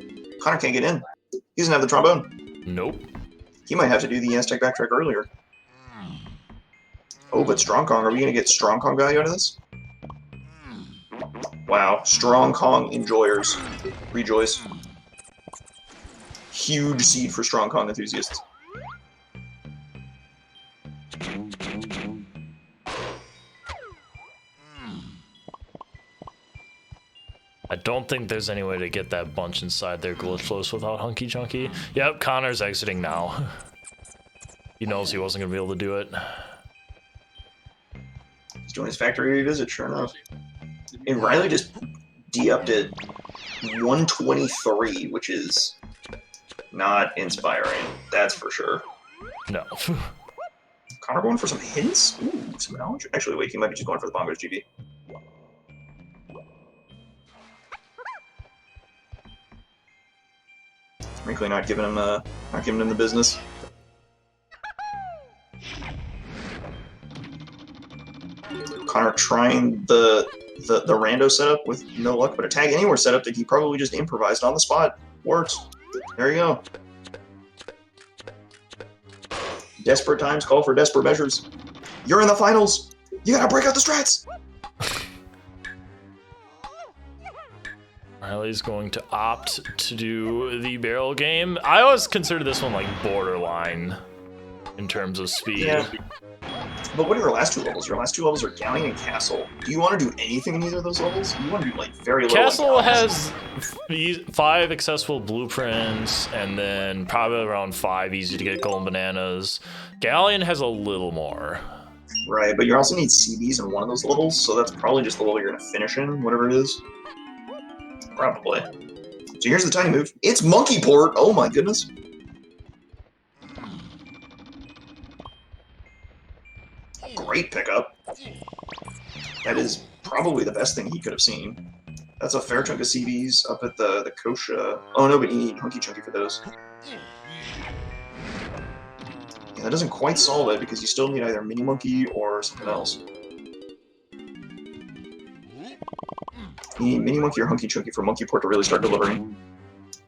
Connor can't get in. He doesn't have the trombone. Nope. He might have to do the Aztec backtrack earlier. Oh, but Strong Kong, are we gonna get Strong Kong value out of this? Wow, Strong Kong enjoyers. Rejoice. Huge seed for Strong Kong enthusiasts. I don't think there's any way to get that bunch inside their glitchless without Hunky Chunky. Yep, Connor's exiting now. He knows he wasn't gonna be able to do it. He's doing his factory revisit, sure enough. And Riley just de-upped it 123, which is not inspiring. That's for sure. No. Connor going for some hints? Ooh, some knowledge. Actually, wait, he might be just going for the Bongos GB. Frankly, not giving him the business. Connor trying the rando setup with no luck, but a tag anywhere setup that he probably just improvised on the spot. Works. There you go. Desperate times call for desperate measures. You're in the finals. You gotta break out the strats. Riley's going to opt to do the barrel game. I always consider this one like borderline in terms of speed. Yeah. But what are your last two levels? Your last two levels are Galleon and Castle. Do you want to do anything in either of those levels? You want to do like very little. Castle has 5 accessible blueprints, and then probably around 5 easy to get golden bananas. Galleon has a little more. Right, but you also need CBs in one of those levels, so that's probably just the level you're gonna finish in, whatever it is. Probably. So here's the tiny move. It's Monkey Port! Oh my goodness. Great pickup. That is probably the best thing he could have seen. That's a fair chunk of CBs up at the Kosha. Oh no, but you need Hunky Chunky for those. Yeah, that doesn't quite solve it because you still need either Mini Monkey or something else. You need Mini Monkey or Hunky Chunky for Monkey Port to really start delivering.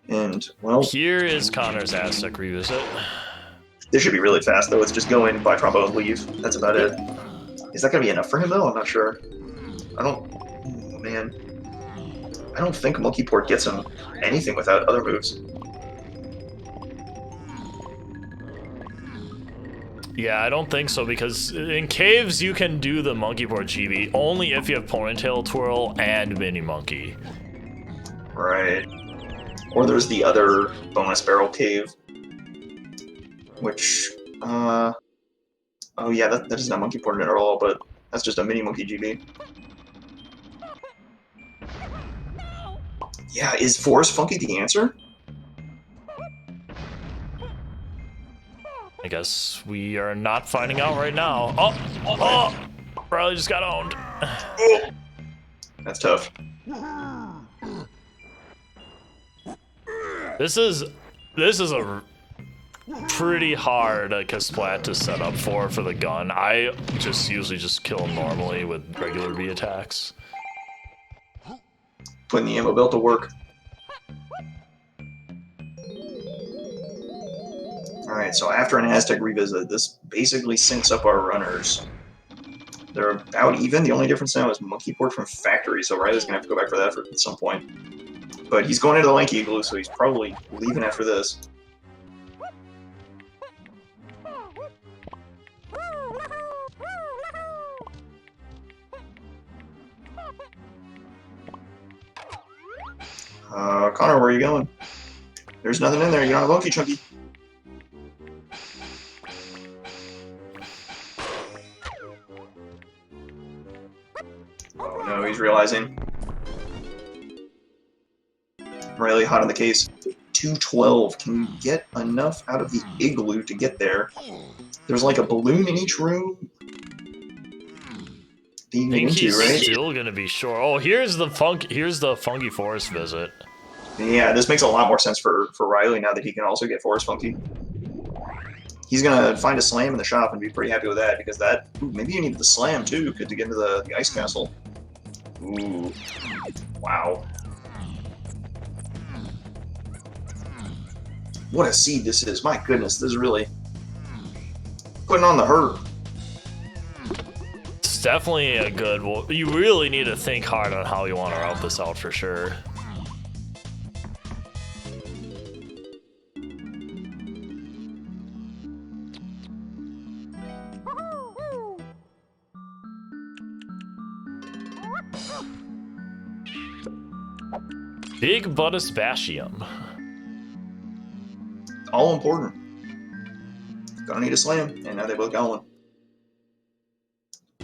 And, well... Here is Connor's Aztec revisit. This should be really fast, though. It's just go in, buy trombone, leave. That's about it. Is that going to be enough for him, though? I'm not sure. I don't... Oh, man. I don't think Monkey Port gets him anything without other moves. Yeah, I don't think so, because in caves you can do the Monkey Port GB only if you have Ponytail Twirl and Mini Monkey. Right. Or there's the other bonus barrel cave. Which, oh yeah, that is not Monkey Port at all, but that's just a Mini Monkey GB. Yeah, is Forest Funky the answer? I guess we are not finding out right now. Oh! Riley just got owned. That's tough. This is a pretty hard Kasplat to set up for the gun. I usually just kill him normally with regular V attacks. Putting the ammo belt to work. Alright, so after an Aztec revisit, this basically syncs up our runners. They're about even. The only difference now is Monkey Port from Factory, so Riley's going to have to go back for that at some point. But he's going into the Lanky Igloo, so he's probably leaving after this. Connor, where are you going? There's nothing in there. You don't have Hunky Chunky. Oh no, he's realizing. Riley hot on the case. 212. Can you get enough out of the igloo to get there? There's like a balloon in each room. I think he's still gonna be short. Oh, here's the Funky Forest visit. Yeah, this makes a lot more sense for Riley now that he can also get Forest Funky. He's gonna find a slam in the shop and be pretty happy with that because that. Ooh, maybe you need the slam too to get into the ice castle. Ooh, wow. What a seed this is! My goodness, this is really putting on the hurt. It's definitely a good. Well, you really need to think hard on how you want to route this out for sure. Big Budisbatium. All important. Gonna need a slam, and now they both got one.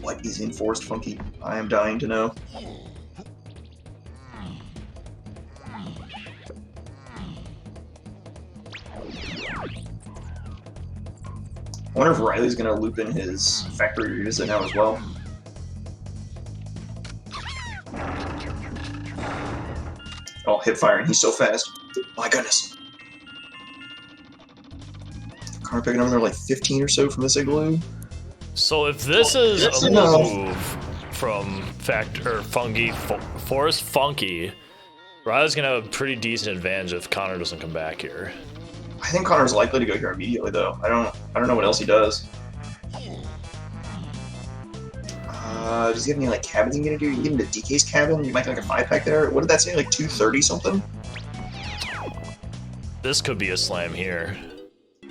What is in Forest Funky? I am dying to know. I wonder if Riley's gonna loop in his factory revisit now as well. Oh, hip firing, he's so fast. My goodness. Connor picking up another like 15 or so from this igloo. So if this is a move from Forest Funky, Riley's gonna have a pretty decent advantage if Connor doesn't come back here. I think Connor's likely to go here immediately though. I don't know what else he does. Does he have any like cabins you gonna do? You get into DK's cabin, you might get like a 5-pack there. What did that say? Like 230 something? This could be a slam here.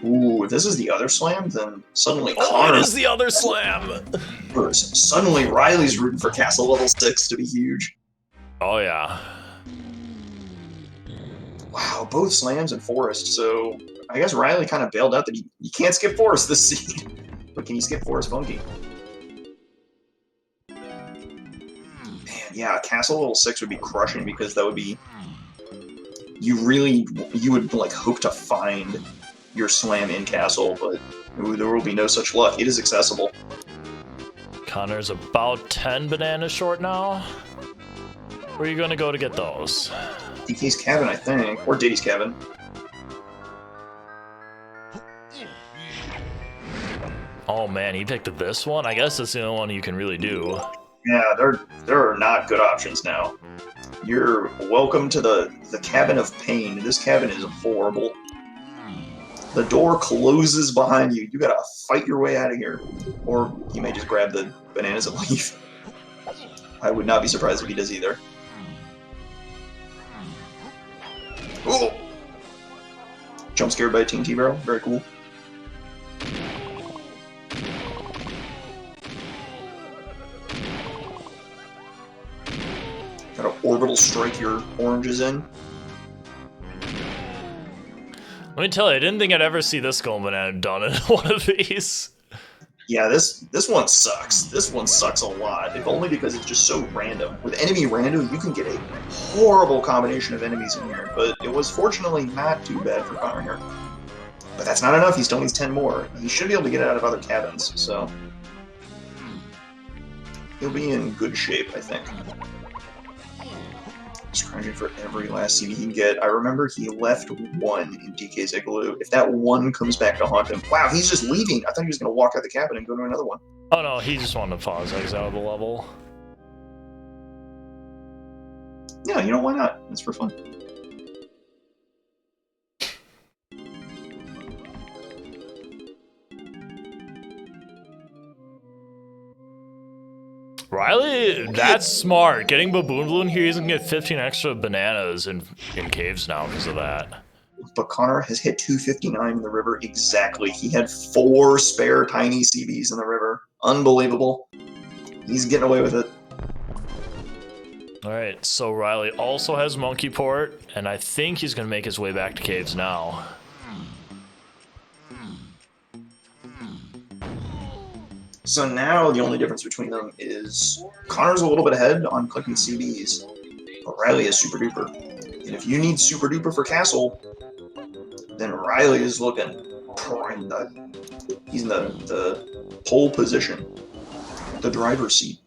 Ooh, if this is the other slam, then suddenly Connor. It is the other slam! Suddenly Riley's rooting for castle level 6 to be huge. Oh yeah. Wow, both slams and Forest, so I guess Riley kind of bailed out that you can't skip Forest this seed. But can you skip Forest Funky? Man, yeah, castle level 6 would be crushing because that would be... You would like hope to find your slam in castle, but there will be no such luck. It is accessible. Connor's about 10 bananas short now. Where are you gonna go to get those? DK's cabin, I think, or Diddy's cabin. Oh man, he picked this one? I guess that's the only one you can really do. Yeah, there are not good options now. You're welcome to the cabin of pain. This cabin is horrible. The door closes behind you. You gotta fight your way out of here. Or he may just grab the bananas and leave. I would not be surprised if he does either. Oh! Jump scared by a TNT barrel. Very cool. Gotta orbital strike your oranges in. Let me tell you, I didn't think I'd ever see this going banana done in one of these. Yeah, this one sucks. This one sucks a lot, if only because it's just so random. With enemy random, you can get a horrible combination of enemies in here, but it was fortunately not too bad for Connor here. But that's not enough, he still needs 10 more. He should be able to get it out of other cabins, so... He'll be in good shape, I think. Scrounging for every last CD he can get. I remember he left one in DK's igloo. If that one comes back to haunt him... Wow, he's just leaving! I thought he was going to walk out the cabin and go to another one. Oh no, he just wanted to pause eggs out of the level. Yeah, you know, why not? It's for fun. Riley, that's smart. Getting Baboon Balloon here, he's gonna get 15 extra bananas in caves now because of that. But Connor has hit 259 in the river exactly. He had 4 spare tiny CBs in the river. Unbelievable. He's getting away with it. Alright, so Riley also has Monkey Port, and I think he's gonna make his way back to caves now. So now the only difference between them is Connor's a little bit ahead on clicking CBs, but Riley is super duper. And if you need super duper for castle, then Riley is looking prime. He's in the pole position, the driver's seat.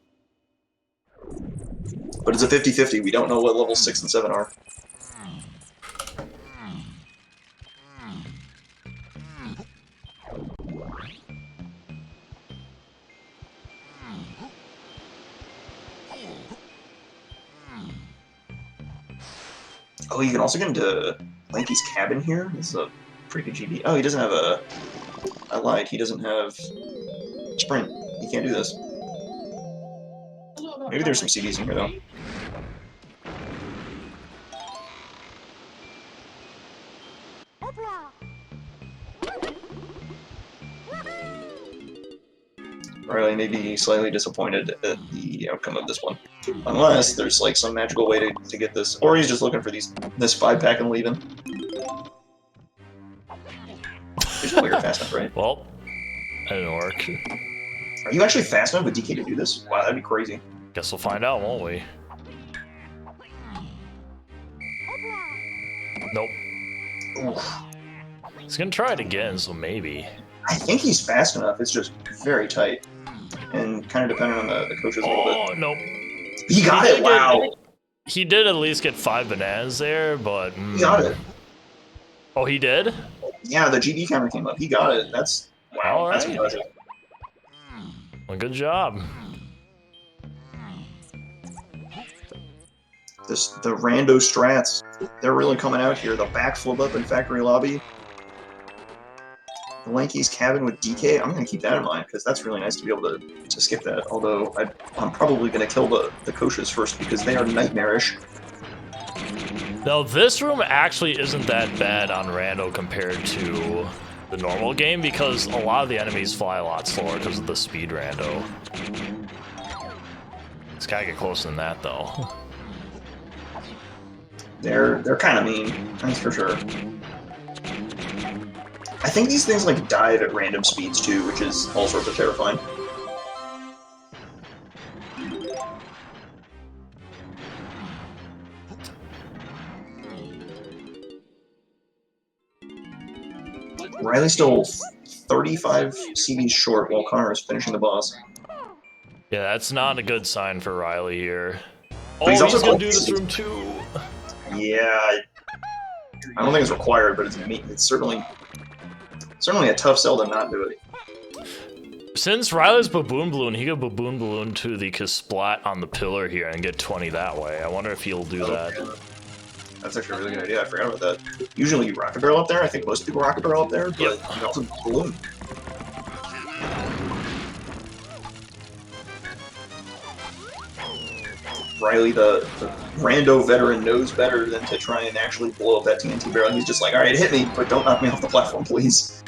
But it's a 50-50. We don't know what levels 6 and 7 are. Oh, you can also get into Lanky's cabin here. This is a pretty good GB. Oh, he doesn't have a... I lied. He doesn't have sprint. He can't do this. Maybe there's some CDs in here, though. Riley may be slightly disappointed at the outcome of this one. Unless there's like some magical way to get this, or he's just looking for this 5-pack and leaving. There's no way you're fast enough, right? Well, that didn't work. Are you actually fast enough with DK to do this? Wow, that'd be crazy. Guess we'll find out, won't we? Nope. Oof. He's gonna try it again, so maybe. I think he's fast enough. It's just very tight. And kind of dependent on the coaches a little bit. Oh, nope. He got it! Wow! He did at least get 5 bananas there, but... He got it. Oh, he did? Yeah, the GB counter came up. He got it. That's... Wow, All that's right. impressive. Well, good job. The rando strats. They're really coming out here. The backflip up in Factory Lobby. The Lanky's cabin with DK. I'm going to keep that in mind, because that's really nice to be able to skip that. Although, I'm probably going to kill the Koshas first, because they are nightmarish. Now, this room actually isn't that bad on rando compared to the normal game, because a lot of the enemies fly a lot slower because of the speed rando. It's gotta get closer than that, though. They're kind of mean, that's for sure. I think these things like dive at random speeds too, which is all sorts of terrifying. Riley's still 35 CVs short while Connor is finishing the boss. Yeah, that's not a good sign for Riley here. But Oh, he's also gonna do this room too. Yeah, I don't think it's required, but it's certainly a tough sell to not do it. Since Riley's Baboon Balloon, he could Baboon Balloon to the Kasplat on the pillar here and get 20 that way. I wonder if he'll do that. That's actually a really good idea. I forgot about that. Usually you rocket barrel up there. I think most people rocket barrel up there, but you can also balloon. Riley, the rando veteran, knows better than to try and actually blow up that TNT barrel. He's just like, alright, hit me, but don't knock me off the platform, please.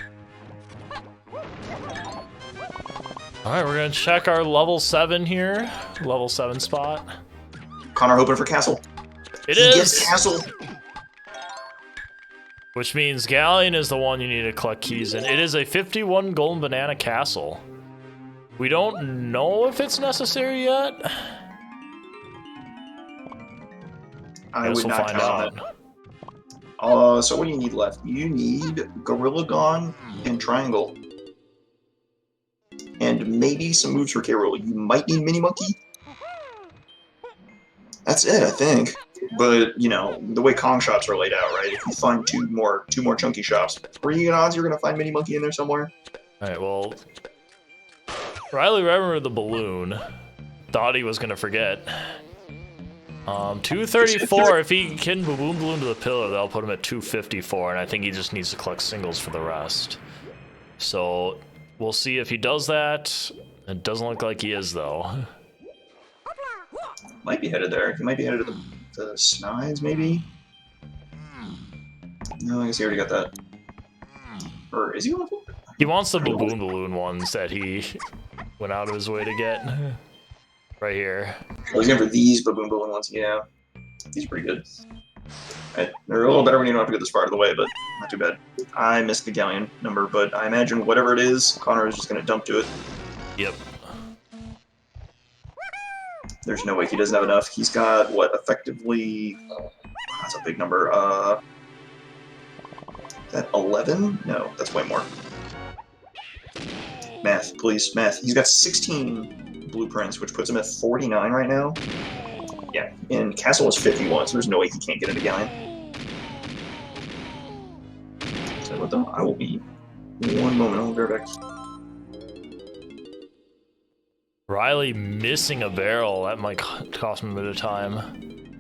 Alright, we're gonna check our level 7 here. Level 7 spot. Connor hoping for castle. He is! Gets castle! Which means Galleon is the one you need to collect keys in. It is a 51 golden banana castle. We don't know if it's necessary yet. I would not count on it. So what do you need left? You need Gorilla Gon and Triangle. And maybe some moves for K-Rool. You might need Mini Monkey. That's it, I think. But, you know, the way Kong shops are laid out, right? If you find two more chunky shops, pretty good odds you're going to find Mini Monkey in there somewhere. Alright, well... Riley remembered the balloon. Thought he was going to forget. 234, if he can Baboon Balloon to the pillar, that'll put him at 254, and I think he just needs to collect singles for the rest. So, we'll see if he does that. It doesn't look like he is, though. Might be headed there. He might be headed to the Snides, maybe? No, I guess he already got that. Or is he going for it? He wants the Baboon Balloon ones that he went out of his way to get. Right here. Oh, he's going for these Baboon Balloon ones, yeah. These are pretty good. Right. They're a little better when you don't have to go this far out of the way, but not too bad. I missed the Galleon number, but I imagine whatever it is, Connor is just going to dump to it. Yep. There's no way he doesn't have enough. He's got, what, effectively... Oh, that's a big number. Is that 11? No, that's way more. Math, please, math. He's got 16 blueprints, which puts him at 49 right now. Yeah, and Castle is 51, so there's no way he can't get into Galleon. So what though? I will be... One moment, I'll be right back. Riley missing a barrel. That might cost him a bit of time.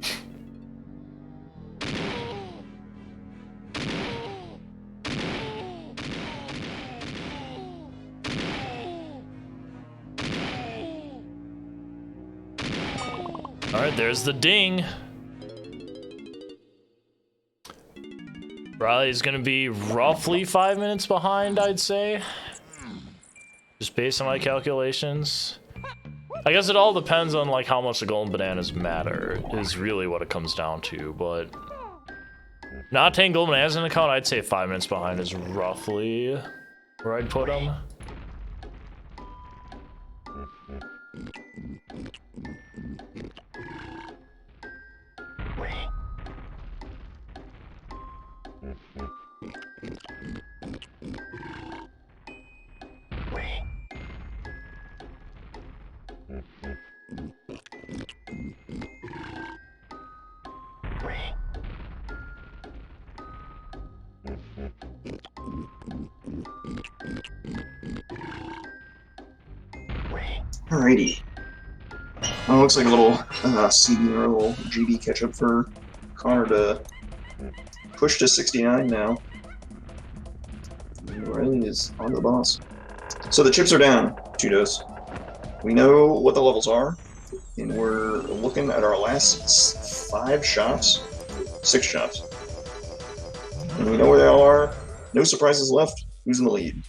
All right, there's the ding. Riley's gonna be roughly 5 minutes behind, I'd say. Just based on my calculations. I guess it all depends on like how much the golden bananas matter, is really what it comes down to, but not taking golden bananas in account, I'd say 5 minutes behind is roughly where I'd put him. Alrighty. Well, it looks like a little CD or a little GB catch-up for Connor to push to 69 now. Riley is on the boss. So the chips are down, Judos. We know what the levels are, and we're looking at our last 5 shops, 6 shops. And we know where they all are. No surprises left. Who's in the lead?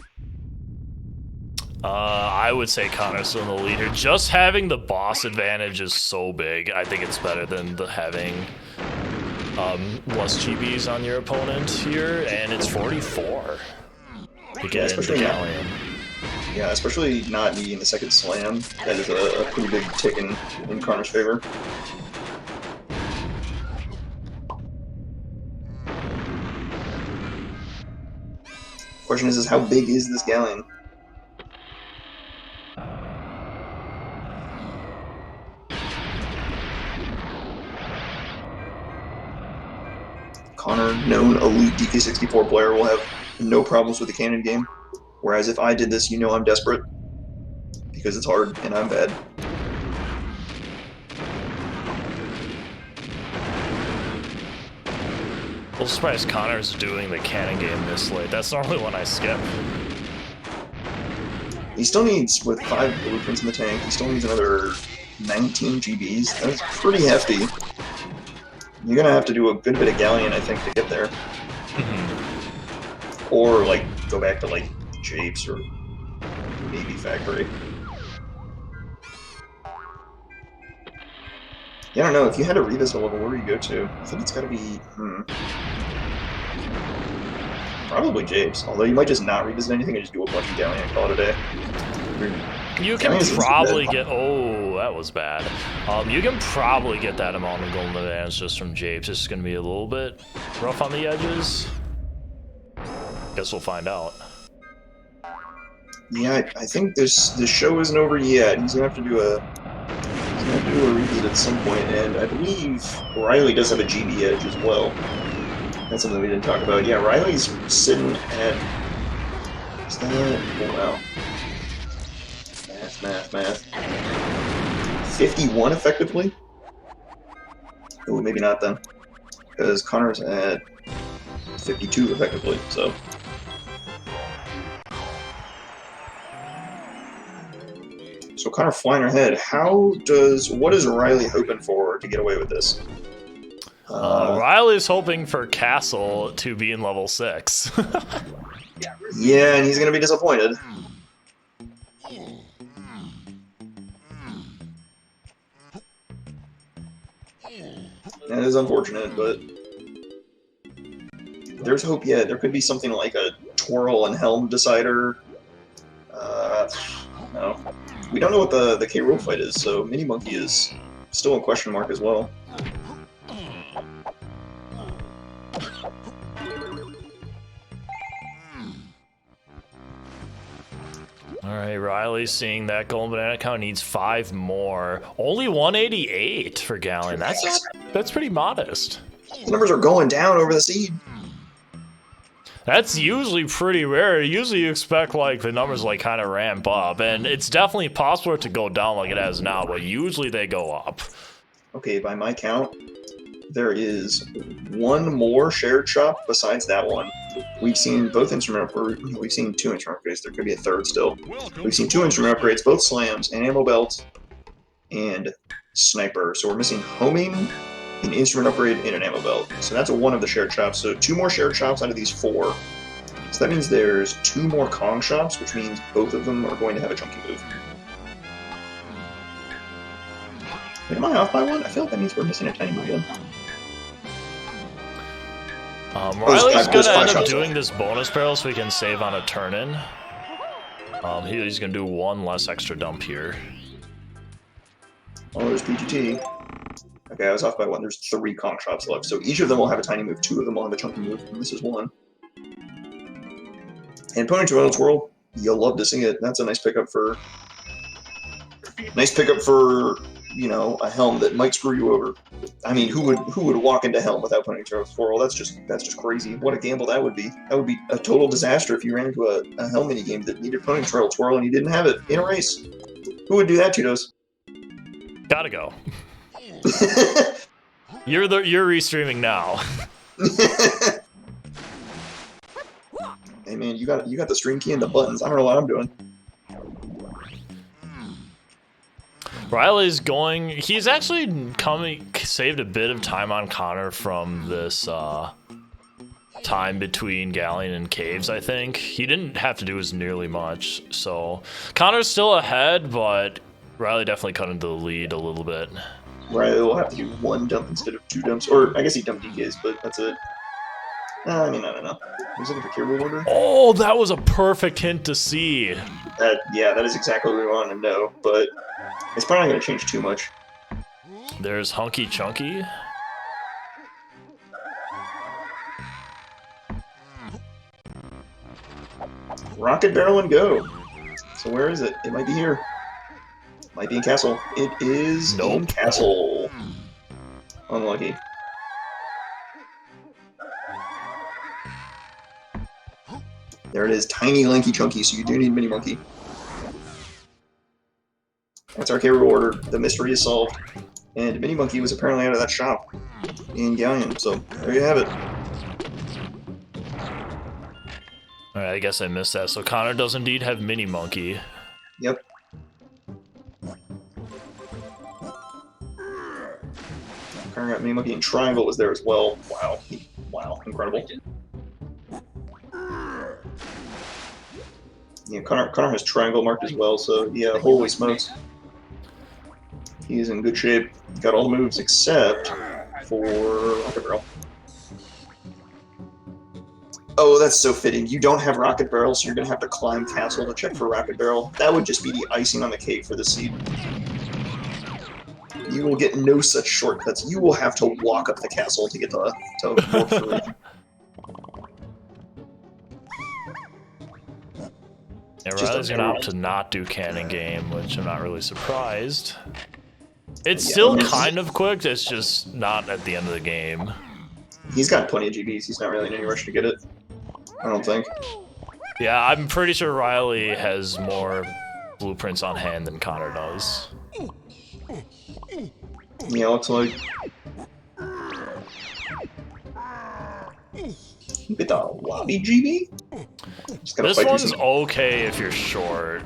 I would say Connor's still in the lead here. Just having the boss advantage is so big. I think it's better than having less GBs on your opponent here, and it's 44 to get into Galleon. Yeah, especially not needing the second slam. That is a pretty big tick in Connor's favor. Question is how big is this Galleon? Connor, known elite DK64 player, will have no problems with the cannon game. Whereas if I did this, you know I'm desperate. Because it's hard and I'm bad. I'm surprised Connor's doing the cannon game this late. That's normally when I skip. He still needs, with 5 blueprints in the tank, he still needs another 19 GBs. That's pretty hefty. You're gonna have to do a good bit of Galleon, I think, to get there. Or, like, go back to, like, Japes or maybe Factory. Yeah, I don't know. If you had to revisit a level, where do you go to? I think it's gotta be... probably Japes. Although you might just not revisit anything and just do a bunch of Galleon and call it a day. You can probably get... Oh, that was bad. You can probably get that amount of golden bananas just from Japes. It's going to be a little bit rough on the edges. Guess we'll find out. Yeah, I think this show isn't over yet. He's gonna have to do a repeat at some point, and I believe Riley does have a GB edge as well. That's something we didn't talk about. Yeah, Riley's sitting at... Is that... Oh, wow. Math. 51 effectively? Oh, maybe not then. Because Connor's at 52 effectively, so... So Connor flying ahead. What is Riley hoping for to get away with this? Riley's hoping for Castle to be in level 6. Yeah, and he's gonna be disappointed. That is unfortunate, but there's hope yet. There could be something like a Twirl and Helm decider. No. We don't know what the K. Rool fight is, so Mini Monkey is still a question mark as well. Alright, Riley seeing that golden banana count needs 5 more. Only 188 for Galleon. That's pretty modest. The numbers are going down over the seed. That's usually pretty rare. Usually you expect like the numbers like kind of ramp up, and it's definitely possible to go down like it has now, but usually they go up. Okay, by my count, there is 1 more shared shop besides that one. We've seen both instrument upgrades. We've seen 2 instrument upgrades. There could be a 3rd still. We've seen 2 instrument upgrades, both slams, an ammo belt, and sniper. So we're missing homing, an instrument upgrade, and an ammo belt. So that's one of the shared shops. So 2 more shared shops out of these 4. So that means there's 2 more Kong shops, which means both of them are going to have a chunky move. Wait, am I off by 1? I feel like that means we're missing a tiny move then. Riley's gonna end up doing this bonus barrel so we can save on a turn-in. He's gonna do 1 less extra dump here. Oh, there's PGT. Okay, I was off by 1. There's 3 Kong shops left, so each of them will have a tiny move. 2 of them will have a chunky move, and this is 1. And Pony Reynolds World, you'll love to see it. That's a nice pickup for... you know, a helm that might screw you over. I mean, who would walk into Helm without Pony Reynolds World? That's just crazy. What a gamble that would be. That would be a total disaster if you ran into a Helm minigame that needed Pony Reynolds World and you didn't have it in a race. Who would do that, Cheetos? Gotta go. You're restreaming now. Hey man, you got the stream key and the buttons. I don't know what I'm doing. Riley's going. He's actually saved a bit of time on Connor from this time between Galleon and Caves. I think he didn't have to do as nearly much. So Connor's still ahead, but Riley definitely cut into the lead a little bit. Riley will have to do 1 dump instead of 2 dumps, or I guess he dumped DKs, but that's it. I mean, I don't know. He was looking for Kira order. Oh, that was a perfect hint to see. That is exactly what we wanted to know, but it's probably not going to change too much. There's Hunky Chunky. Rocket Barrel and go. So where is it? It might be here. Might be in Castle. It is in Castle. Unlucky. There it is. Tiny, lanky, chunky, so you do need Mini Monkey. That's our K rewarder. The mystery is solved. And Mini Monkey was apparently out of that shop in Galleon, so there you have it. Alright, I guess I missed that. So Connor does indeed have Mini Monkey. Yep. Connor got Mini Monkey, and Triangle was there as well. Wow. Wow, incredible. Yeah, Connor has Triangle marked as well, so yeah, holy smokes. He is in good shape. Got all the moves except for Rocket Barrel. Oh, that's so fitting. You don't have Rocket Barrel, so you're going to have to climb Castle to check for Rocket Barrel. That would just be the icing on the cake for this seed. You will get no such shortcuts. You will have to walk up the castle to get to warp the region. Yeah, Riley's gonna opt to not do cannon game, which I'm not really surprised. It's still kind of quick, it's just not at the end of the game. He's got plenty of GBs, he's not really in any rush to get it. I don't think. Yeah, I'm pretty sure Riley has more blueprints on hand than Connor does. Yeah, looks like. Get the lobby GB? This one's okay if you're short.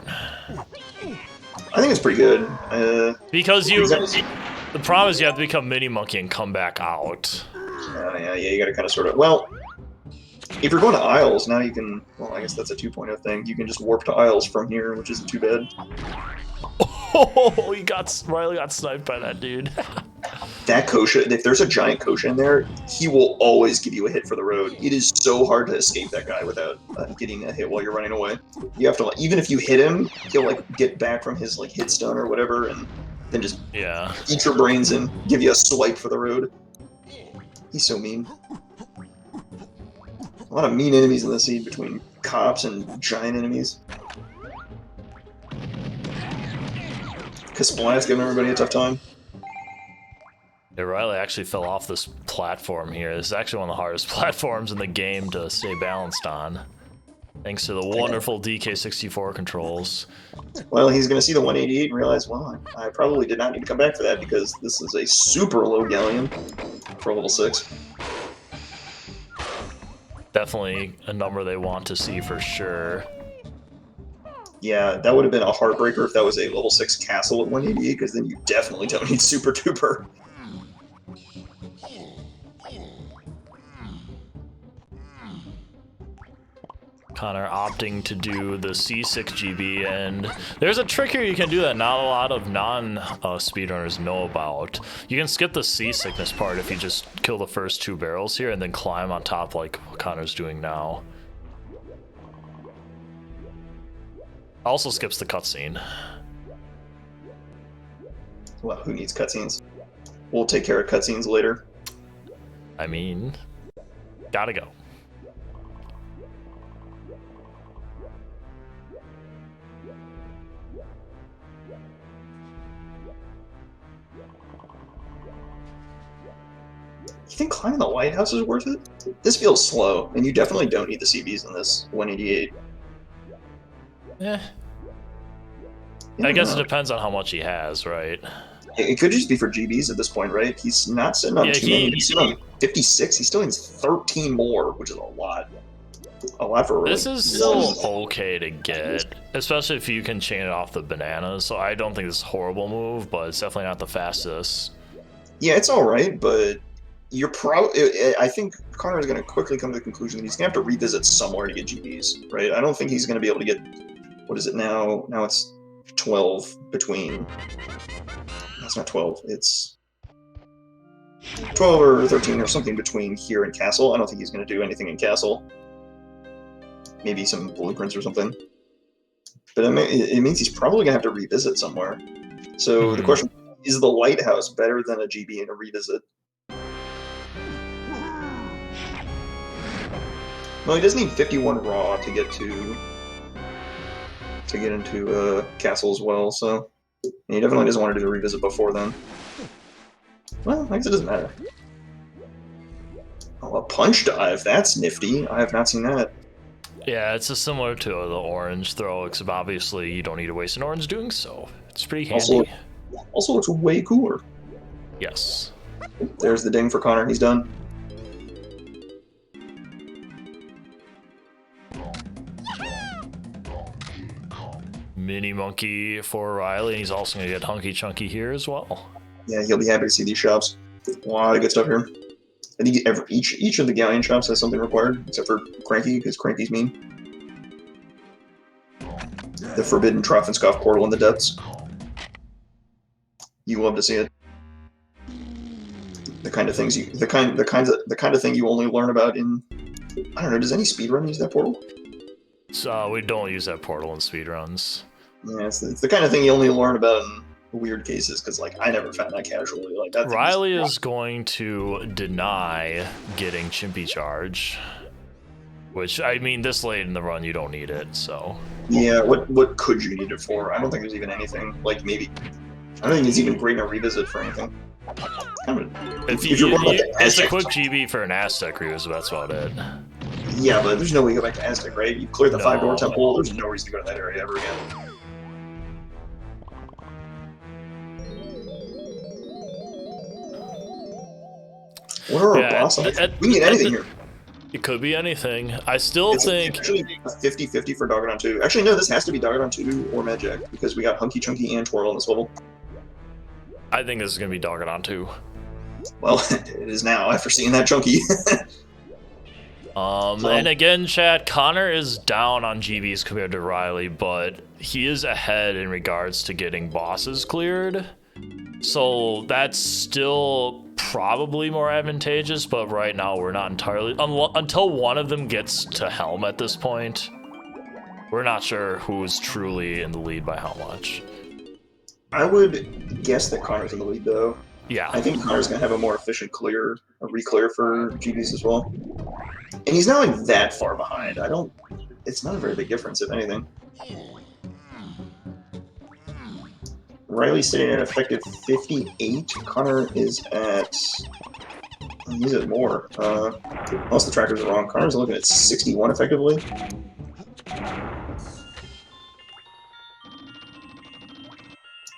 I think it's pretty good. Because the problem is you have to become Mini Monkey and come back out. Yeah, you gotta kind of sort of. Well, if you're going to Isles, now you can. Well, I guess that's a 2.0 thing. You can just warp to Isles from here, which isn't too bad. Oh, Riley got sniped by that dude. That Kosha, if there's a giant Kosha in there, he will always give you a hit for the road. It is so hard to escape that guy without getting a hit while you're running away. You have to, even if you hit him, he'll get back from his hit stun or whatever, and then just eat your brains and give you a swipe for the road. He's so mean. A lot of mean enemies in the scene between cops and giant enemies. Kasplat's giving everybody a tough time. Yeah, Riley actually fell off this platform here. This is actually one of the hardest platforms in the game to stay balanced on. Thanks to the wonderful DK64 controls. Well, he's going to see the 188 and realize, well, I probably did not need to come back for that because this is a super low galleon for level 6. Definitely a number they want to see for sure. Yeah, that would have been a heartbreaker if that was a level 6 castle at 188, because then you definitely don't need Super Duper. Connor opting to do the C6 GB, and there's a trick here you can do that not a lot of non-speedrunners know about. You can skip the seasickness part if you just kill the first 2 barrels here and then climb on top like Connor's doing now. Also skips the cutscene. Well, who needs cutscenes? We'll take care of cutscenes later. I mean, gotta go. You think climbing the lighthouse is worth it? This feels slow, and you definitely don't need the CBs in this 188. Yeah. I guess it depends on how much he has, right? It could just be for GBs at this point, right? He's not sitting on too many. He's sitting on 56. He still needs 13 more, which is a lot. A lot for a This is still okay to get, especially if you can chain it off the bananas. So I don't think this is a horrible move, but it's definitely not the fastest. Yeah, it's all right, but you're I think Connor is going to quickly come to the conclusion that he's going to have to revisit somewhere to get GBs, right? I don't think he's going to be able to get. What is it now? Now it's 12 between. That's not 12. It's 12 or 13 or something between here and Castle. I don't think he's going to do anything in Castle. Maybe some blueprints or something. But it means he's probably going to have to revisit somewhere. So the question is, the lighthouse better than a GB and a revisit? Well, he does need 51 raw to get into Castle as well, so he definitely doesn't want to do the revisit before then. Well, I guess it doesn't matter. Oh, a punch dive, that's nifty. I have not seen that. Yeah, it's just similar to the orange throw, except obviously you don't need to waste an orange doing so. It's pretty handy. Also looks way cooler. Yes. There's the ding for Connor, he's done. Mini monkey for Riley, and he's also going to get hunky chunky here as well. Yeah, he'll be happy to see these shops. A lot of good stuff here. I think each of the galleon shops has something required, except for Cranky, because Cranky's mean. The Forbidden Troffenskoff portal in the depths. You love to see it. The kind of things the kind of thing you only learn about in. I don't know. Does any speedrun use that portal? So we don't use that portal in speedruns. Yeah, it's the kind of thing you only learn about in weird cases, because like I never found that casually. Like that. Riley is going to deny getting Chimpy Charge, which I mean, this late in the run you don't need it. So yeah, what could you need it for? I don't think there's even anything. Like maybe I don't think it's even great in a revisit for anything. It's a quick GB for an Aztec revisit. That's about it. Yeah, but there's no way to go back to Aztec, right? You clear the 5-door temple. There's no reason to go to that area ever again. What are our boss odds? We can get anything here. It could be anything. I still think... It's actually a 50-50 for Dogadon 2. Actually, no, this has to be Dogadon 2 or Medjack, because we got Hunky Chunky and Twirl on this level. I think this is going to be Dogadon 2. Well, it is now, after seeing that Chunky. And again, chat, Connor is down on GBs compared to Riley, but he is ahead in regards to getting bosses cleared. So that's still probably more advantageous, but right now we're not entirely... Until one of them gets to Helm at this point, we're not sure who's truly in the lead by how much. I would guess that Connor's in the lead, though. Yeah. I think Connor's going to have a more efficient re-clear for GBs as well. And he's not like that far behind. It's not a very big difference, if anything. Riley's sitting at effective 58. Connor is at... He's at more. Most of the trackers are wrong. Connor's looking at 61 effectively.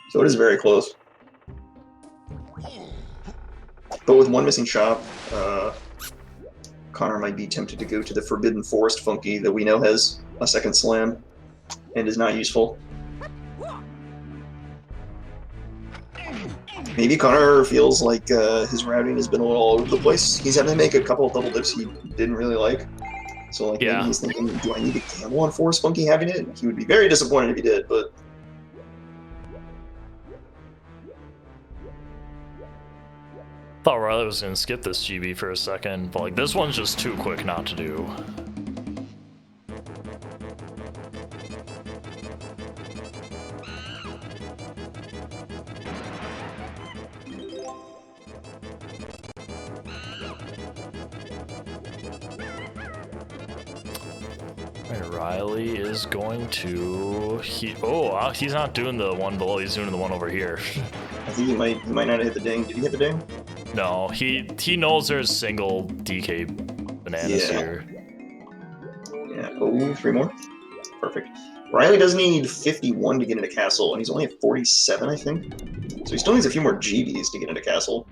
So it is very close. But with one missing shop, Connor might be tempted to go to the Forbidden Forest Funky that we know has a second slam. and is not useful. Maybe Connor feels like his routing has been a little all over the place. He's had to make a couple of double dips he didn't really like. So like maybe he's thinking, do I need to gamble on Force Funky having it? He would be very disappointed if he did, but Thought Riley was gonna skip this GB for a second, but like this one's just too quick not to do. And Riley is going to he's not doing the one below, he's doing the one over here. I think he might not have hit the ding. Did he hit the ding? No, he knows there's single DK bananas here. Yeah. Oh, 3 more. Perfect. Riley does need 51 to get into castle, and he's only at 47, I think. So he still needs a few more GBs to get into castle.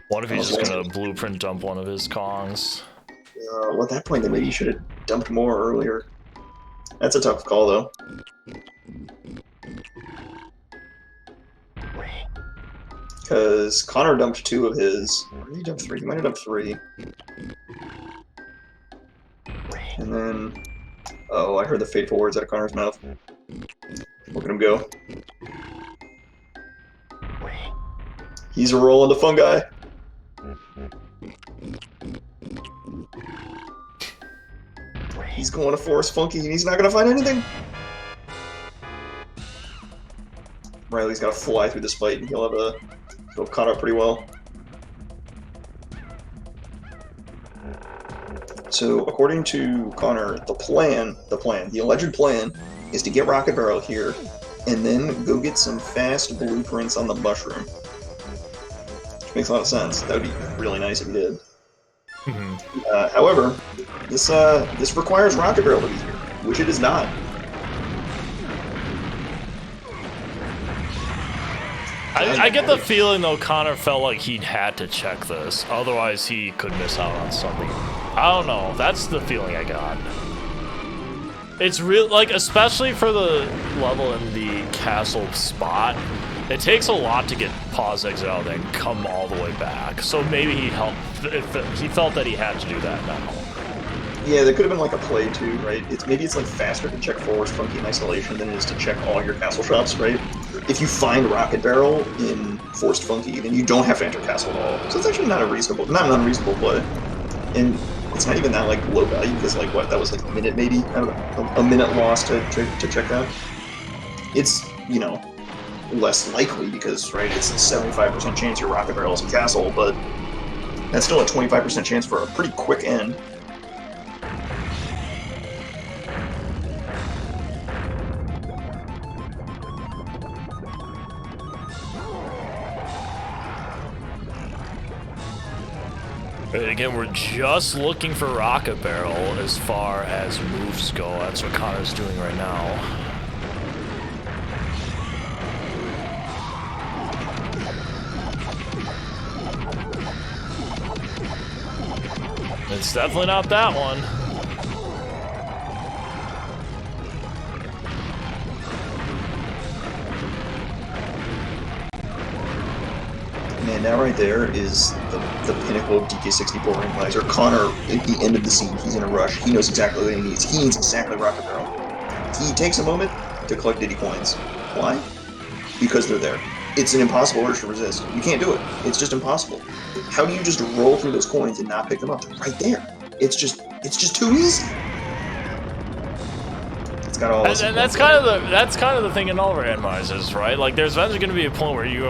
What if he's just gonna blueprint dump one of his Kongs? Well, at that point, then maybe you should have dumped more earlier. That's a tough call, though. Because Connor dumped 2 of his. Or did he dump 3? He might have dumped 3. And then... Oh, I heard the fateful words out of Connor's mouth. Look at him go. He's a roll into fungi. He's going to Force Funky, and he's not going to find anything. Riley's got to fly through this fight, and he'll have caught up pretty well. So, according to Connor, the alleged plan, is to get Rocket Barrel here, and then go get some fast blueprints on the mushroom. Which makes a lot of sense. That would be really nice if he did. However, this requires Rocket Barrel to be here, which it is not. I get the feeling, though, Connor felt like he had to check this, otherwise he could miss out on something. I don't know, that's the feeling I got. It's real, like, especially for the level in the castle spot, it takes a lot to get pause exit out and come all the way back. So maybe he felt that he had to do that now. Yeah, there could have been like a play too, right? Maybe it's like faster to check Force Funky in isolation than it is to check all your castle shops, right? If you find Rocket Barrel in Forced Funky, then you don't have to enter castle at all. So it's actually not an unreasonable play. And it's not even that like low value because like what, that was like a minute maybe? I don't know, a minute lost to check that. It's, you know, less likely because, right, it's a 75% chance your Rocket Barrel is a castle, but that's still a 25% chance for a pretty quick end. But again, we're just looking for Rocket Barrel as far as moves go. That's what Connor's doing right now. It's definitely not that one. Man, that right there is the pinnacle of DK64 Randomizer. Connor, at the end of the scene, he's in a rush. He knows exactly what he needs. He needs exactly Rocket Barrel. He takes a moment to collect Diddy coins. Why? Because they're there. It's an impossible urge to resist. You can't do it. It's just impossible. How do you just roll through those coins and not pick them up? They're right there. It's just too easy. It's got all. And that's kind of the thing in all randomizers, right? Like, there's eventually going to be a point where you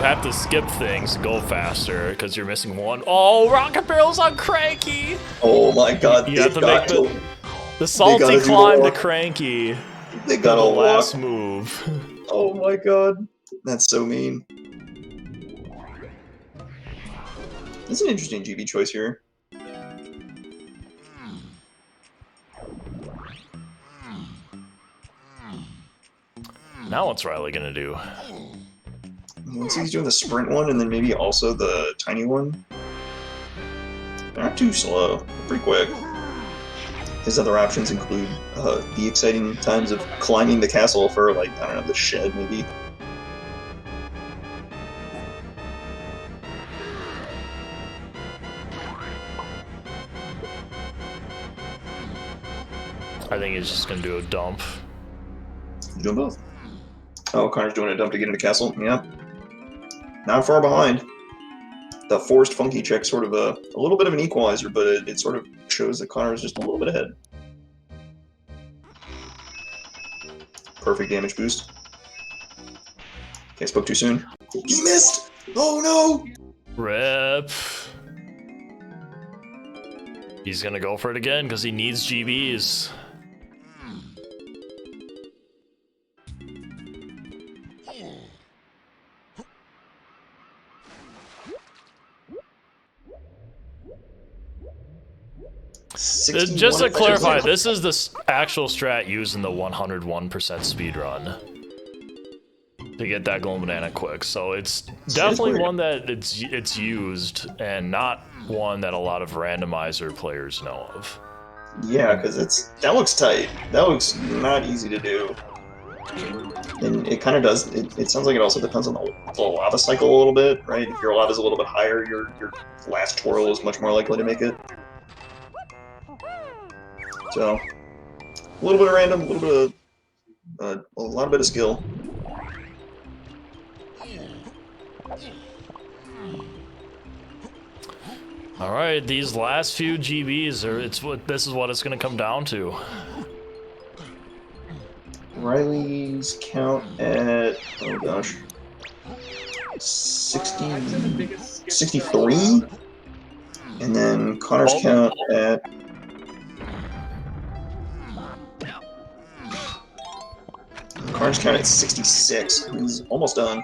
have to skip things, go faster because you're missing one. Oh, Rocket Barrel's on Cranky. Oh my God! You have to make the salty climb to Cranky. They got the a last move. Oh my God, that's so mean. That's an interesting GB choice here. Now what's Riley gonna do? Looks like he's doing the sprint one and then maybe also the tiny one. They're not too slow. They're pretty quick. His other options include the exciting times of climbing the castle for, like, I don't know, the shed maybe. I think he's just gonna do a dump. He's doing both. Oh, Connor's doing a dump to get into castle. Yeah. Not far behind. The forced funky check sort of a little bit of an equalizer, but it sort of shows that Connor's just a little bit ahead. Perfect damage boost. Okay, spoke too soon. He missed! Oh no! Rip. He's gonna go for it again because he needs GBs. Just to clarify, this is the actual strat used in the 101% speedrun to get that golden banana quick. So it's definitely one that it's used, and not one that a lot of randomizer players know of. Yeah, because that looks tight. That looks not easy to do. And it kind of does. It sounds like it also depends on the lava cycle a little bit, right? If your lava's a little bit higher, your last twirl is much more likely to make it. So, a little bit of random, a little bit of a lot of skill. All right, these last few GBs this is what it's going to come down to. Riley's count at, oh gosh, 63, and then Connor's count at Connor's count at 66. He's almost done.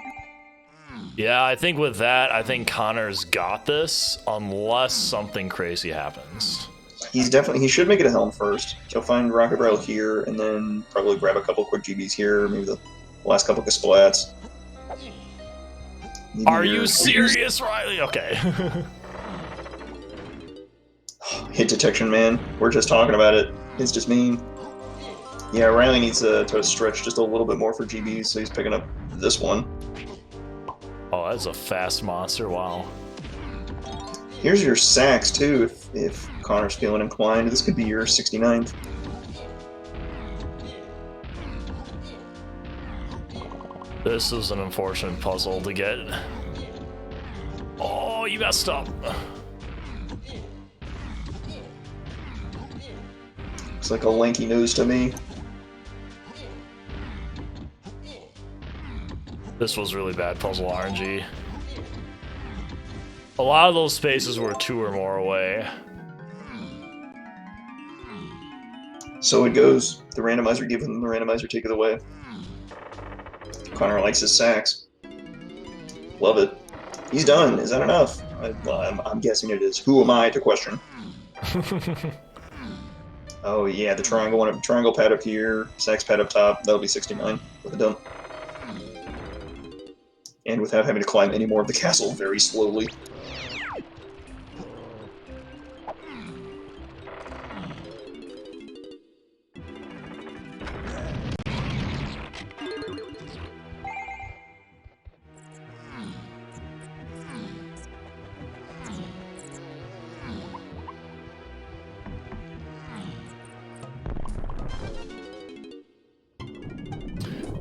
Yeah, I think with that, I think Connor's got this, unless something crazy happens. He should make it a helm first. He'll find Rocket Barrel here, and then probably grab a couple quick GBs here, maybe the last couple of splats. Are you serious, Riley? Okay. Hit detection, man. We're just talking about it. It's just mean. Yeah, Riley needs to stretch just a little bit more for GBs, so he's picking up this one. Oh, that's a fast monster, wow. Here's your sacks, too, if Connor's feeling inclined. This could be your 69th. This is an unfortunate puzzle to get. Oh, you messed up. Looks like a lanky nose to me. This was really bad puzzle RNG. A lot of those spaces were 2 or more away. So it goes. The randomizer give him the randomizer, take it away. Connor likes his sacks. Love it. He's done. Is that enough? I'm guessing it is. Who am I to question? Oh yeah, the triangle pad up here, sacks pad up top. That'll be 69 with a dump. And without having to climb any more of the castle very slowly.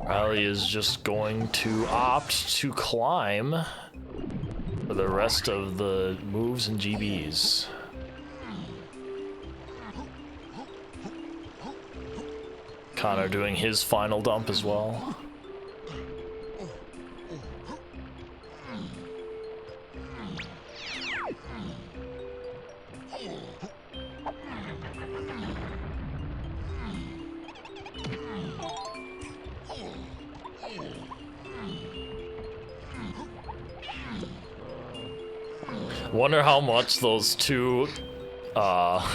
Riley is just going to opt to climb for the rest of the moves and GBs. Connor doing his final dump as well. Wonder how much those two cop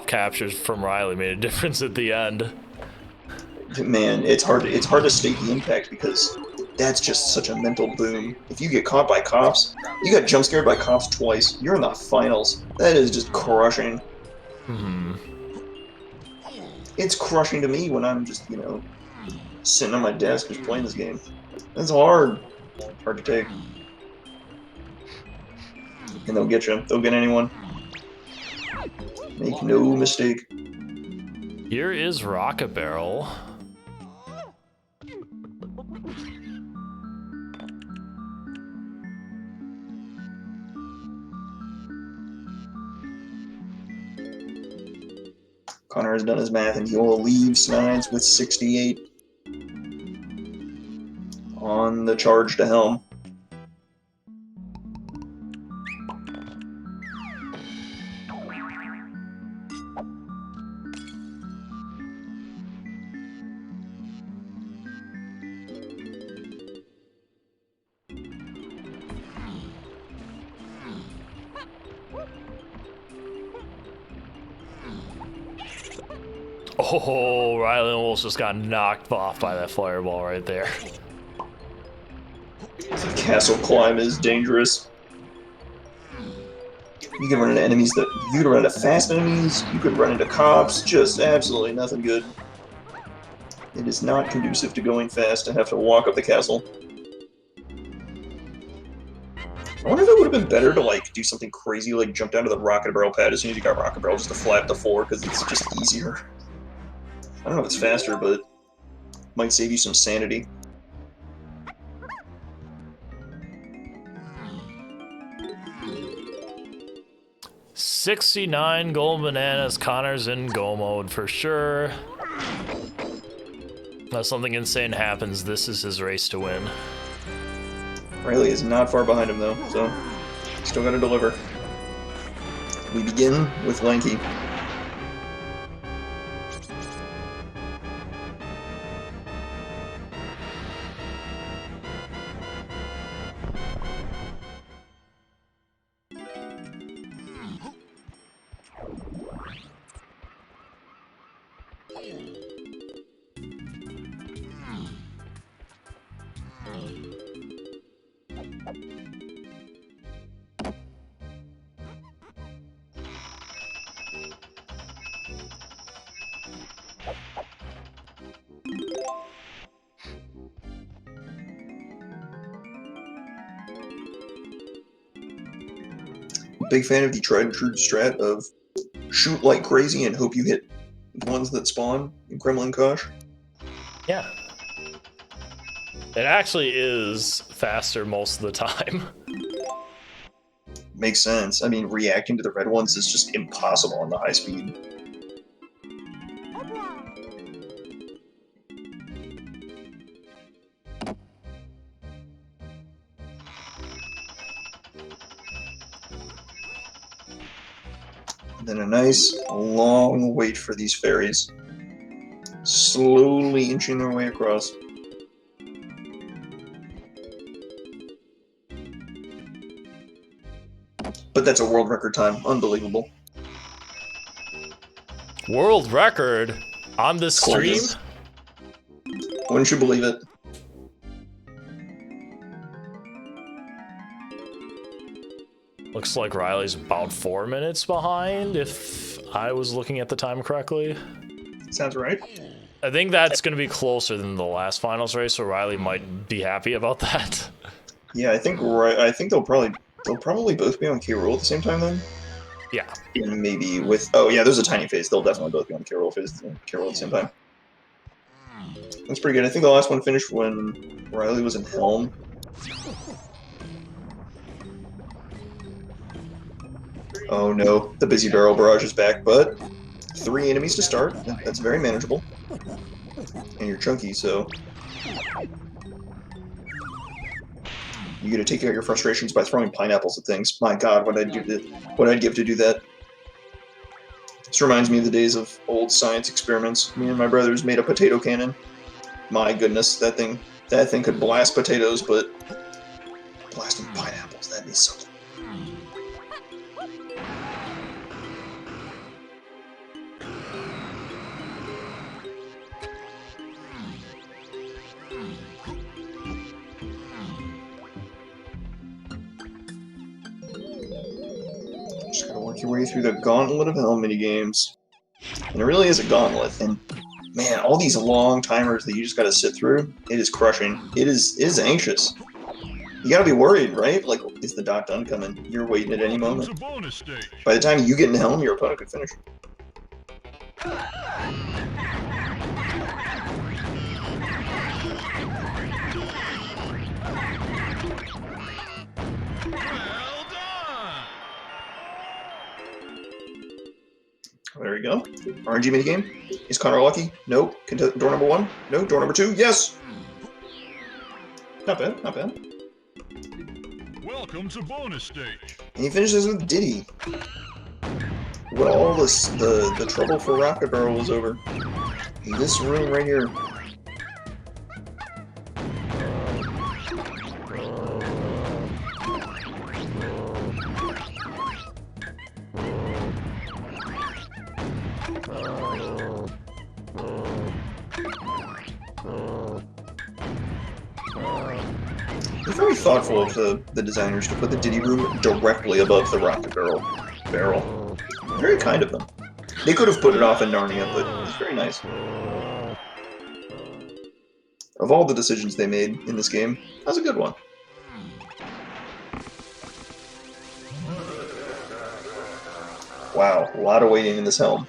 captures from Riley made a difference at the end. Man, it's hard to state the impact because that's just such a mental boom. If you get caught by cops, you got jump scared by cops twice, you're in the finals. That is just crushing. It's crushing to me when I'm just, you know, sitting on my desk just playing this game. That's hard. Hard to take. And they'll get you. They'll get anyone. Make no mistake. Here is Rocket Barrel. Connor has done his math, and he will leave Snides with 68 on the charge to Helm. Oh, Riley almost just got knocked off by that fireball right there. The castle climb is dangerous. You can run into enemies that you can run into fast enemies. You could run into cops. Just absolutely nothing good. It is not conducive to going fast and have to walk up the castle. I wonder if it would have been better to like do something crazy, like jump down to the rocket barrel pad as soon as you got rocket barrel, just to fly up the floor because it's just easier. I don't know if it's faster, but it might save you some sanity. $69 gold bananas. Connor's in go mode for sure. Unless something insane happens, this is his race to win. Riley is not far behind him though, so still gotta deliver. We begin with Lanky. Big fan of the tried and true strat of shoot like crazy and hope you hit the ones that spawn in Kremlin Kosh. Yeah. It actually is faster most of the time. Makes sense. I mean, reacting to the red ones is just impossible on the high speed. And then a nice long wait for these fairies. Slowly inching their way across. But that's a world record time. Unbelievable. World record on this stream? Gorgeous. Wouldn't you believe it? Looks like Riley's about 4 minutes behind, if I was looking at the time correctly. Sounds right. I think that's going to be closer than the last finals race, so Riley might be happy about that. Yeah, I think they'll probably both be on K. Rool at the same time then. Yeah. And maybe with there's a tiny phase. They'll definitely both be on K. Rool at the same time. That's pretty good. I think the last one finished when Riley was in Helm. Oh no, the busy barrel barrage is back, but 3 enemies to start. That's very manageable. And you're chunky, so you get to take out your frustrations by throwing pineapples at things. My God, what I'd give to do that. This reminds me of the days of old science experiments. Me and my brothers made a potato cannon. My goodness, that thing could blast potatoes, but blasting pineapples, that'd be something. Just gotta Work your way through the gauntlet of hell minigames. And it really is a gauntlet. And man, all these long timers that you just gotta sit through, it is crushing. It is anxious. You gotta be worried, right? Like, is the dot done coming? You're waiting at any moment. By the time you get in Helm, your opponent could finish. There we go. RNG minigame. Is Connor lucky? No. Door number 1? No. Door number 2? Yes! Not bad, not bad. Welcome to bonus stage. And he finishes with Diddy. When all this, the trouble for Rocket Barrel was over. This room right here. They're very thoughtful of the designers to put the Diddy room directly above the Rocket Barrel. Very kind of them. They could have put it off in Narnia, but it was very nice. Of all the decisions they made in this game, that was a good one. Wow, a lot of waiting in this helm.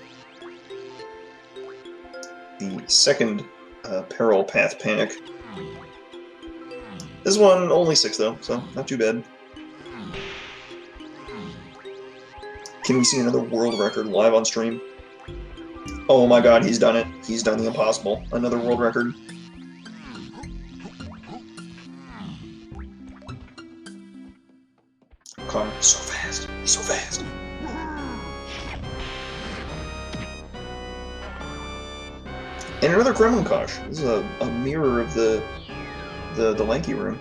The second Peril Path Panic. This one, only 6 though, so not too bad. Can we see another world record live on stream? Oh my god, he's done it. He's done the impossible. Another world record. Connor, so fast. He's so fast. And another Kremlin Kosh. This is a mirror of the lanky room.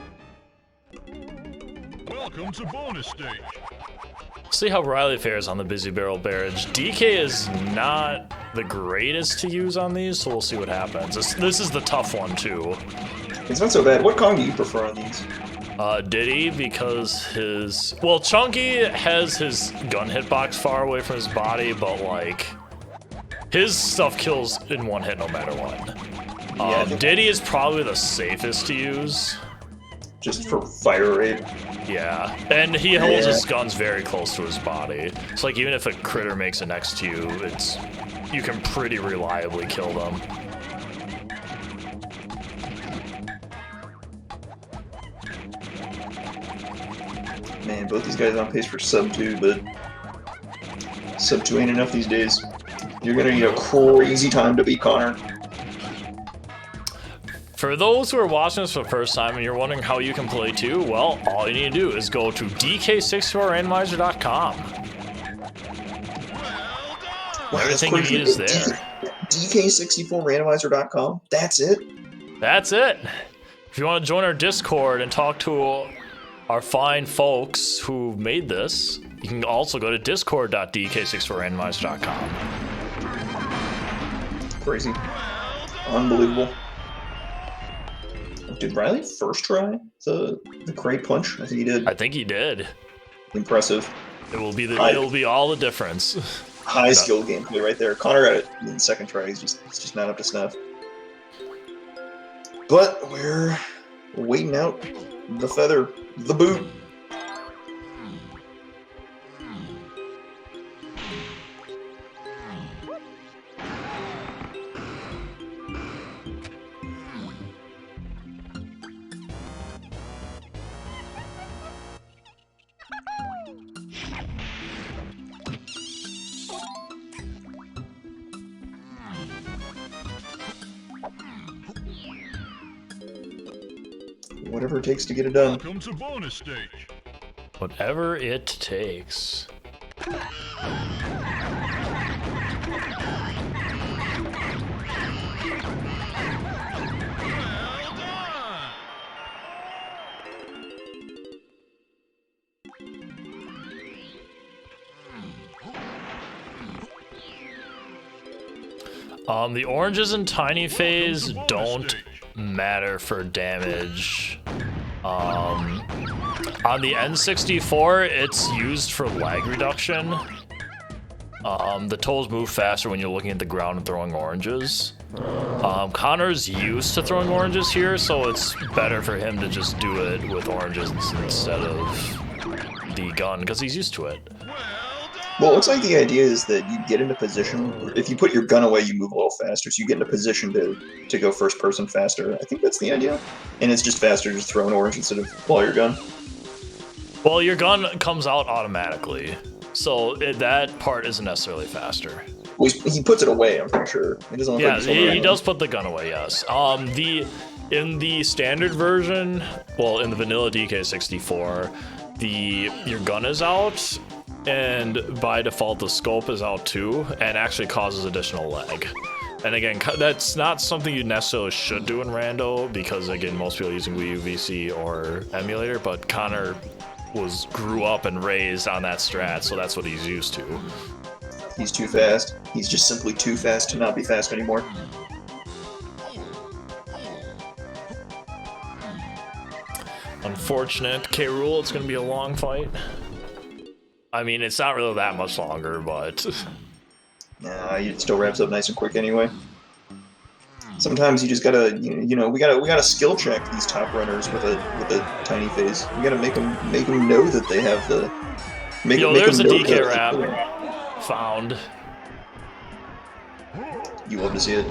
Welcome to bonus stage. See how Riley fares on the Busy Barrel Barrage. DK is not the greatest to use on these, so we'll see what happens. This is the tough one, too. It's not so bad. What Kong do you prefer on these? Diddy, because his... Well, Chunky has his gun hitbox far away from his body, but, like... His stuff kills in one hit no matter what. Diddy is probably the safest to use. Just for fire rate? Yeah, and he holds his guns very close to his body. So like even if a critter makes it next to you, you can pretty reliably kill them. Man, both these guys on pace for sub 2, but sub 2 ain't enough these days. You're gonna need a crazy time to beat Connor. For those who are watching this for the first time and you're wondering how you can play too, well, all you need to do is go to DK64Randomizer.com. Wow, everything you need is there. DK64Randomizer.com? That's it? That's it. If you want to join our Discord and talk to our fine folks who made this, you can also go to discord.dk64randomizer.com. Crazy. Unbelievable. Did Riley first try the crate punch? I think he did. I think he did. Impressive. It'll be all the difference. High skill gameplay right there. Connor got it in the second try. He's just not up to snuff. But we're waiting out the feather, the boot. Whatever it takes to get it done. Welcome to bonus stage. Whatever it takes. The oranges in tiny phase don't matter for damage. On the N64, it's used for lag reduction. The toes move faster when you're looking at the ground and throwing oranges. Connor's used to throwing oranges here, so it's better for him to just do it with oranges instead of the gun, because he's used to it. Well, it looks like the idea is that you get into position. If you put your gun away, you move a little faster, so you get into position to go first person faster. I think that's the idea. And it's just faster to just throw an orange instead of pull out your gun. Well, your gun comes out automatically, so that part isn't necessarily faster. Well, he puts it away, I'm pretty sure. He doesn't look Yeah, like he does put the gun away, yes. In the standard version, well, in the vanilla DK64, your gun is out, and by default the scope is out too, and actually causes additional lag. And again, that's not something you necessarily should do in Rando, because again, most people are using Wii U, VC, or emulator, but Connor grew up and raised on that strat, so that's what he's used to. He's too fast. He's just simply too fast to not be fast anymore. Unfortunate. K-Rool, it's going to be a long fight. I mean, it's not really that much longer, but... Nah, it still wraps up nice and quick anyway. Sometimes you just gotta, we gotta skill check these top runners with a tiny face. We gotta make them know that they have the. Yo, there's a DK rap found. You love to see it.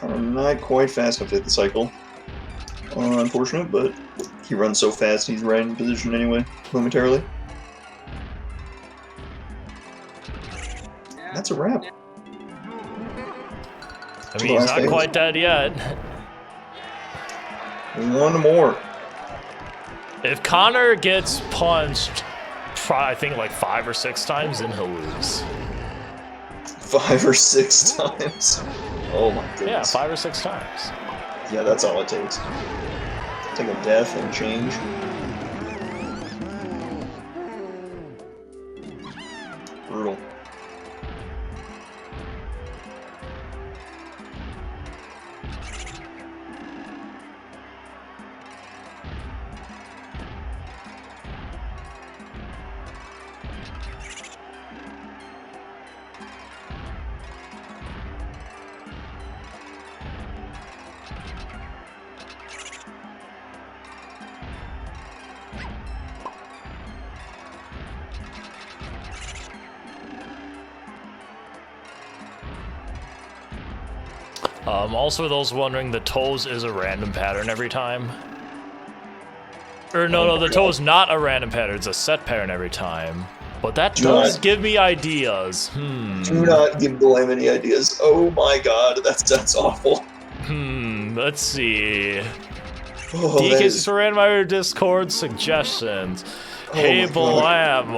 Not quite fast enough to hit the cycle. Unfortunate, but he runs so fast he's right in position anyway, momentarily. That's a wrap. I mean, he's not quite dead yet. One more. If Connor gets punched, I think like 5 or 6 times, then he'll lose. 5 or 6 times? Oh my goodness. Yeah, 5 or 6 times. Yeah, that's all it takes. Take a death and change. Brutal. Also, for those wondering, the toes is a random pattern every time. Or no, the toes not a random pattern, it's a set pattern every time. But that does give me ideas. Do not give Blame any ideas. Oh my god, that's awful. Let's see. Oh, DK64 Randomizer Discord suggestions. Hey Blam,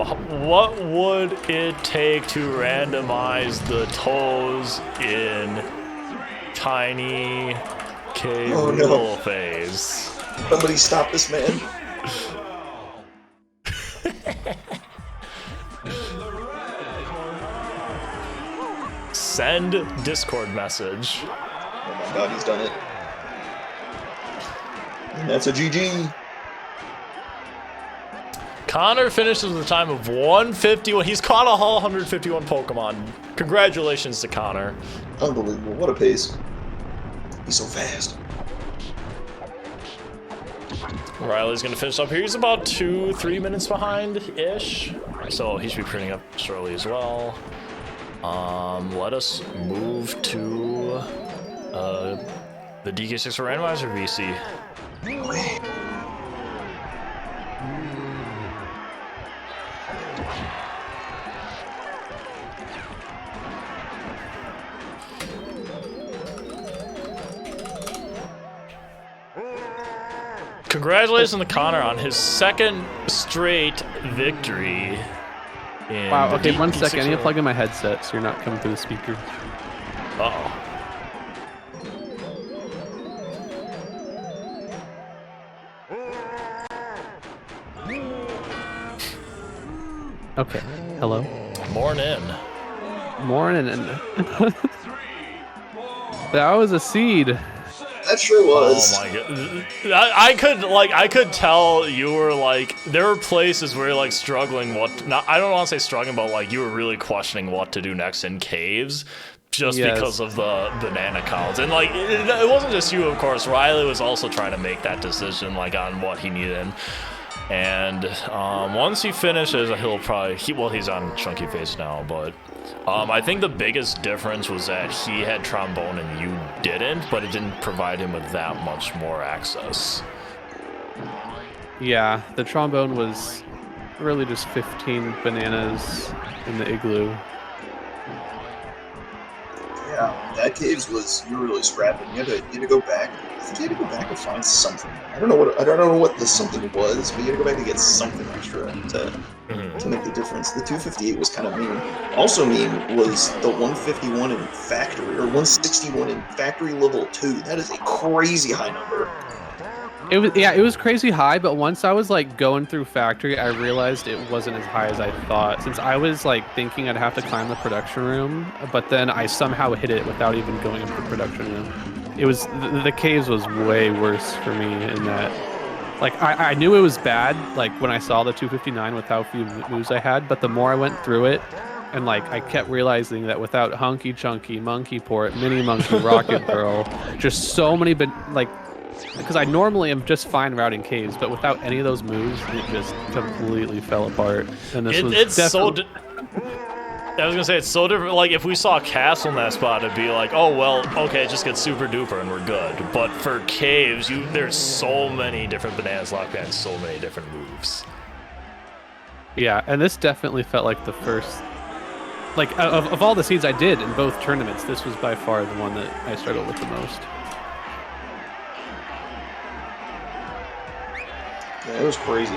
what would it take to randomize the toes in Tiny K-Rool phase? Somebody stop this man. Send Discord message. Oh my god, he's done it. And that's a GG. Connor finishes with a time of 151. He's caught all 151 Pokemon. Congratulations to Connor. Unbelievable. What a pace. He's so fast. Riley's going to finish up here. He's about 2-3 minutes behind-ish. So he should be printing up shortly as well. Let us move to the DK64 Randomizer VC. Okay. congratulations to Connor on his second straight victory. Wow, okay, 1 second. I need to plug in my headset so you're not coming through the speaker. Uh-oh. Okay, hello. Morning. That was a seed. That sure was. Oh my god! I could tell you were like, there were places where you're like struggling I don't want to say struggling, but like you were really questioning what to do next in caves, just because of the banana counts. And like it wasn't just you, of course. Riley was also trying to make that decision like on what he needed. And once he finishes, he'll probably he's on chunky face now, but I think the biggest difference was that he had trombone and you didn't, but it didn't provide him with that much more access. Yeah, the trombone was really just 15 bananas in the igloo. Yeah, that caves was, you were really scrapping. You had to go back. I think you had to go back and find something. I don't know what the something was, but you had to go back and get something extra to make the difference. The 258 was kind of mean. Also mean was the 151 in factory, or 161 in factory level 2. That is a crazy high number. It was crazy high, but once I was like going through factory, I realized it wasn't as high as I thought. Since I was like thinking I'd have to climb the production room, but then I somehow hit it without even going into the production room. It was the caves was way worse for me in that. Like I knew it was bad, like when I saw the 259 with how few moves I had, but the more I went through it, and like I kept realizing that without Hunky Chunky, Monkey Port, Mini Monkey, Rocket Girl, just so many, because I normally am just fine routing caves, but without any of those moves, it just completely fell apart. And this I was gonna say, it's so different. Like, if we saw a castle in that spot, it'd be like, oh, well, okay, just get super duper and we're good. But for caves, there's so many different bananas locked behind so many different moves. Yeah, and this definitely felt like the first, like, of all the seeds I did in both tournaments, this was by far the one that I struggled with the most. Yeah, it was crazy.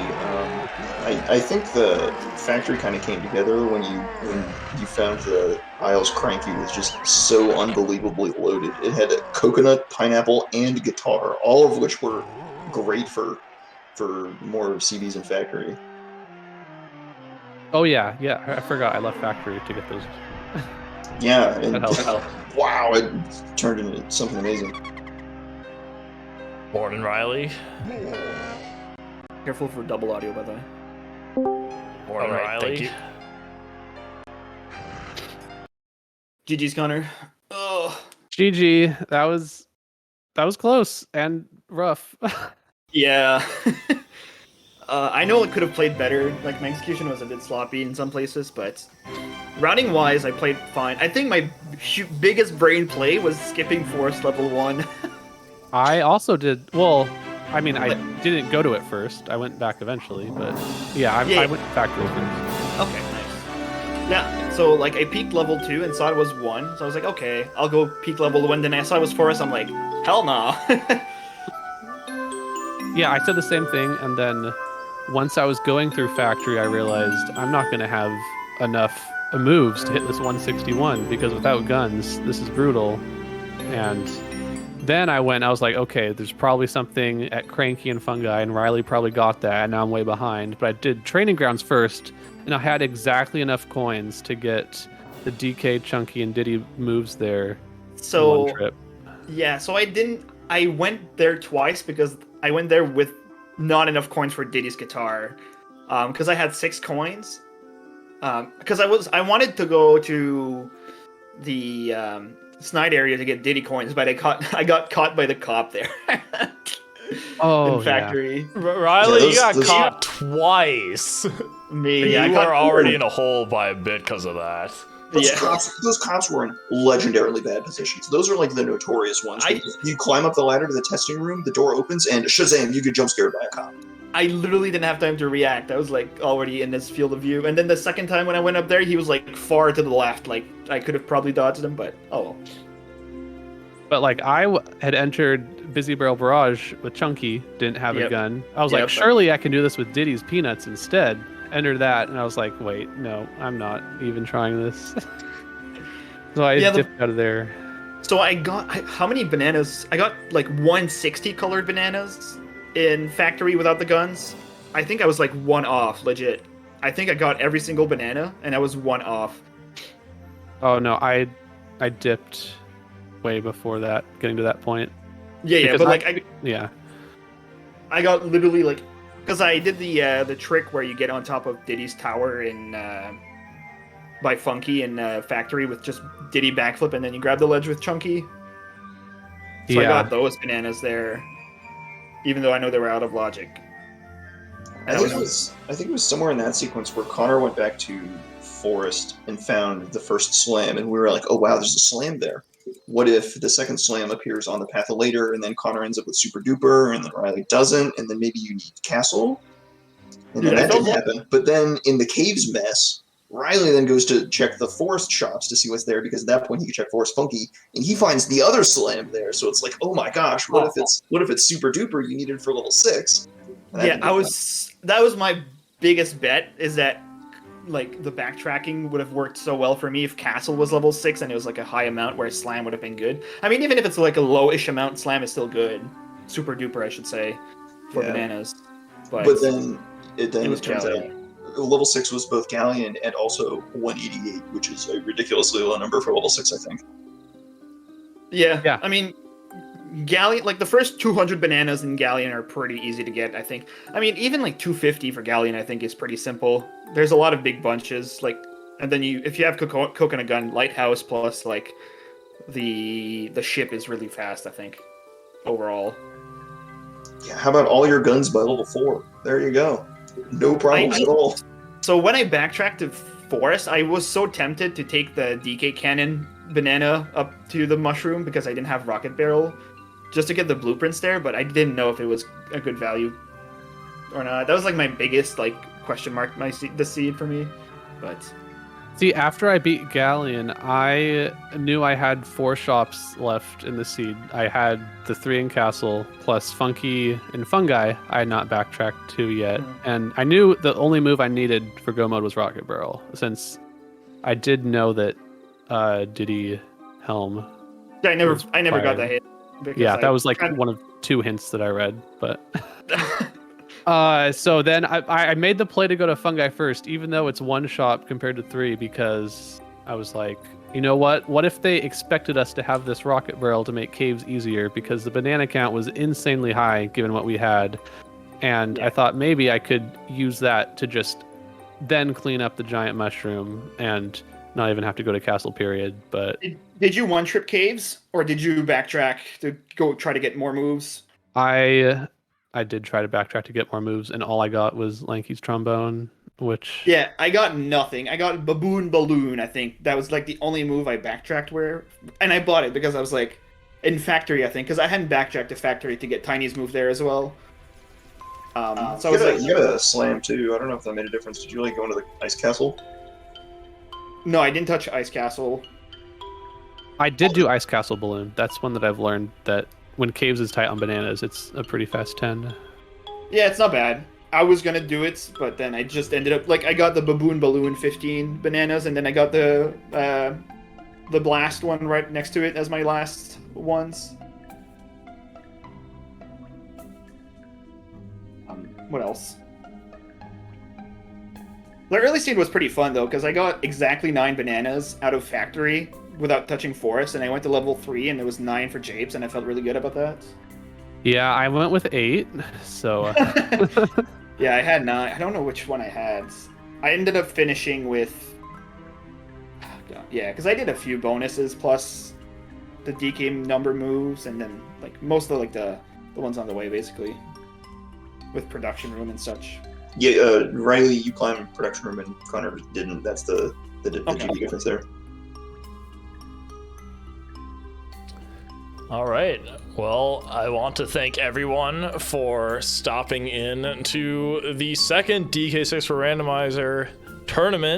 I think the factory kind of came together when you found the Isles Cranky was just so unbelievably loaded. It had a coconut, pineapple, and guitar, all of which were great for more CVs in factory. Oh yeah, I forgot I left factory to get those. Yeah, and that helped. Wow, it turned into something amazing. Morning, Riley. Careful for double audio, by the way. Morning, Riley. GG's, Connor. Oh. GG. That was close and rough. Yeah. I know it could have played better. Like, my execution was a bit sloppy in some places, but routing wise, I played fine. I think my biggest brain play was skipping forest level 1. I also did. Well, I mean, I didn't go to it first. I went back eventually, but yeah, I went factory first. Okay, nice. Yeah, so like I peaked level 2 and saw it was 1, so I was like, okay, I'll go peak level 1. Then I saw it was forest. I'm like, hell no. Yeah, I said the same thing, and then once I was going through factory, I realized I'm not going to have enough moves to hit this 161 because without guns, this is brutal. And then I was like, okay, there's probably something at Cranky and Fungi, and Riley probably got that, and now I'm way behind. But I did Training Grounds first, and I had exactly enough coins to get the DK, Chunky, and Diddy moves there in one trip. Yeah, so I went there twice because I went there with not enough coins for Diddy's guitar. Because I had 6 coins. Because I wanted to go to the Snide area to get Diddy coins, but I got caught by the cop there. In factory. Yeah. Riley, you got caught twice. Me, you were already in a hole by a bit because of that. Those cops were in legendarily bad positions. Those are like the notorious ones. You climb up the ladder to the testing room, the door opens, and shazam, you get jump scared by a cop. I literally didn't have time to react. I was like already in this field of view. And then the second time when I went up there, he was like far to the left. Like I could have probably dodged him, but oh well. But like had entered Busy Barrel Barrage with Chunky, didn't have a Yep. gun. I was Yep. like, surely I can do this with Diddy's Peanuts instead. Entered that, and I was like, wait, no, I'm not even trying this. So I dipped out of there. So how many bananas? I got like 160 colored bananas in factory without the guns. I think I was like one off, legit. I think I got every single banana, and I was one off. Oh no, I dipped way before that, getting to that point. Yeah, Because but yeah. I got literally like, because I did the trick where you get on top of Diddy's tower in by Funky in factory with just Diddy backflip, and then you grab the ledge with Chunky. So I got those bananas there, even though I know they were out of logic. I think it was somewhere in that sequence where Connor went back to Forest and found the first slam, and we were like, oh wow, there's a slam there. What if the second slam appears on the path later, and then Connor ends up with Super Duper, and then Riley doesn't, and then maybe you need Castle? And then that didn't happen. But then in the caves mess, Riley then goes to check the Forest shops to see what's there, because at that point he can check Forest Funky, and he finds the other slam there. So it's like, oh my gosh, what if it's Super Duper you needed for level 6? Yeah, that was my biggest bet, is that like the backtracking would have worked so well for me if Castle was level 6 and it was like a high amount where Slam would have been good. I mean, even if it's like a lowish amount, Slam is still good. Super Duper, I should say, for bananas. But then it turns out level 6 was both Galleon and also 188, which is a ridiculously low number for level 6, I think. Yeah. I mean, Galleon, like the first 200 bananas in Galleon are pretty easy to get, I think. I mean, even like 250 for Galleon, I think is pretty simple. There's a lot of big bunches, like, and then if you have Coconut Gun, Lighthouse plus like the ship is really fast, I think, overall. Yeah, how about all your guns by level 4? There you go. No problems at all. So when I backtracked to Forest, I was so tempted to take the DK Cannon banana up to the mushroom because I didn't have Rocket Barrel, just to get the blueprints there, but I didn't know if it was a good value or not. That was like my biggest like question mark, the seed for me. But see, after I beat Galleon, I knew I had 4 shops left in the seed. I had the 3 in Castle, plus Funky and Fungi I had not backtracked to yet. And I knew the only move I needed for Go Mode was Rocket Barrel, since I did know that Diddy Helm. Yeah, I never got that hit. Yeah, that was like one of 2 hints that I read, but... So then I made the play to go to Fungi first, even though it's 1 shop compared to 3, because I was like, you know what? What if they expected us to have this Rocket Barrel to make caves easier, because the banana count was insanely high given what we had. And I thought maybe I could use that to just then clean up the giant mushroom and not even have to go to Castle period. But did you one-trip caves, or did you backtrack to go try to get more moves? I did try to backtrack to get more moves, and all I got was Lanky's Trombone, which... Yeah, I got nothing. I got Baboon Balloon, I think. That was like the only move I backtracked where... And I bought it because I was like... In Factory, I think, because I hadn't backtracked to Factory to get Tiny's move there as well. So I was like... You got a slam, too. I don't know if that made a difference. Did you, like, go into the Ice Castle? No, I didn't touch Ice Castle. I did do Ice Castle Balloon. That's one that I've learned that when Caves is tight on bananas, it's a pretty fast 10. Yeah, it's not bad. I was gonna do it, but then I just ended up... Like, I got the Baboon Balloon 15 bananas, and then I got the Blast one right next to it as my last ones. What else? The early seed was pretty fun, though, because I got exactly 9 bananas out of Factory without touching Forest, and I went to level 3, and it was 9 for Japes, and I felt really good about that. Yeah, I went with 8, so... Yeah, I had 9. I don't know which one I had. I ended up finishing with... Yeah, because I did a few bonuses, plus the DK number moves, and then like most of like the ones on the way, basically. With Production Room and such. Yeah, Riley, you climbed Production Room, and Connor didn't. That's the GP difference there. All right. Well, I want to thank everyone for stopping in to the second DK64 Randomizer tournament.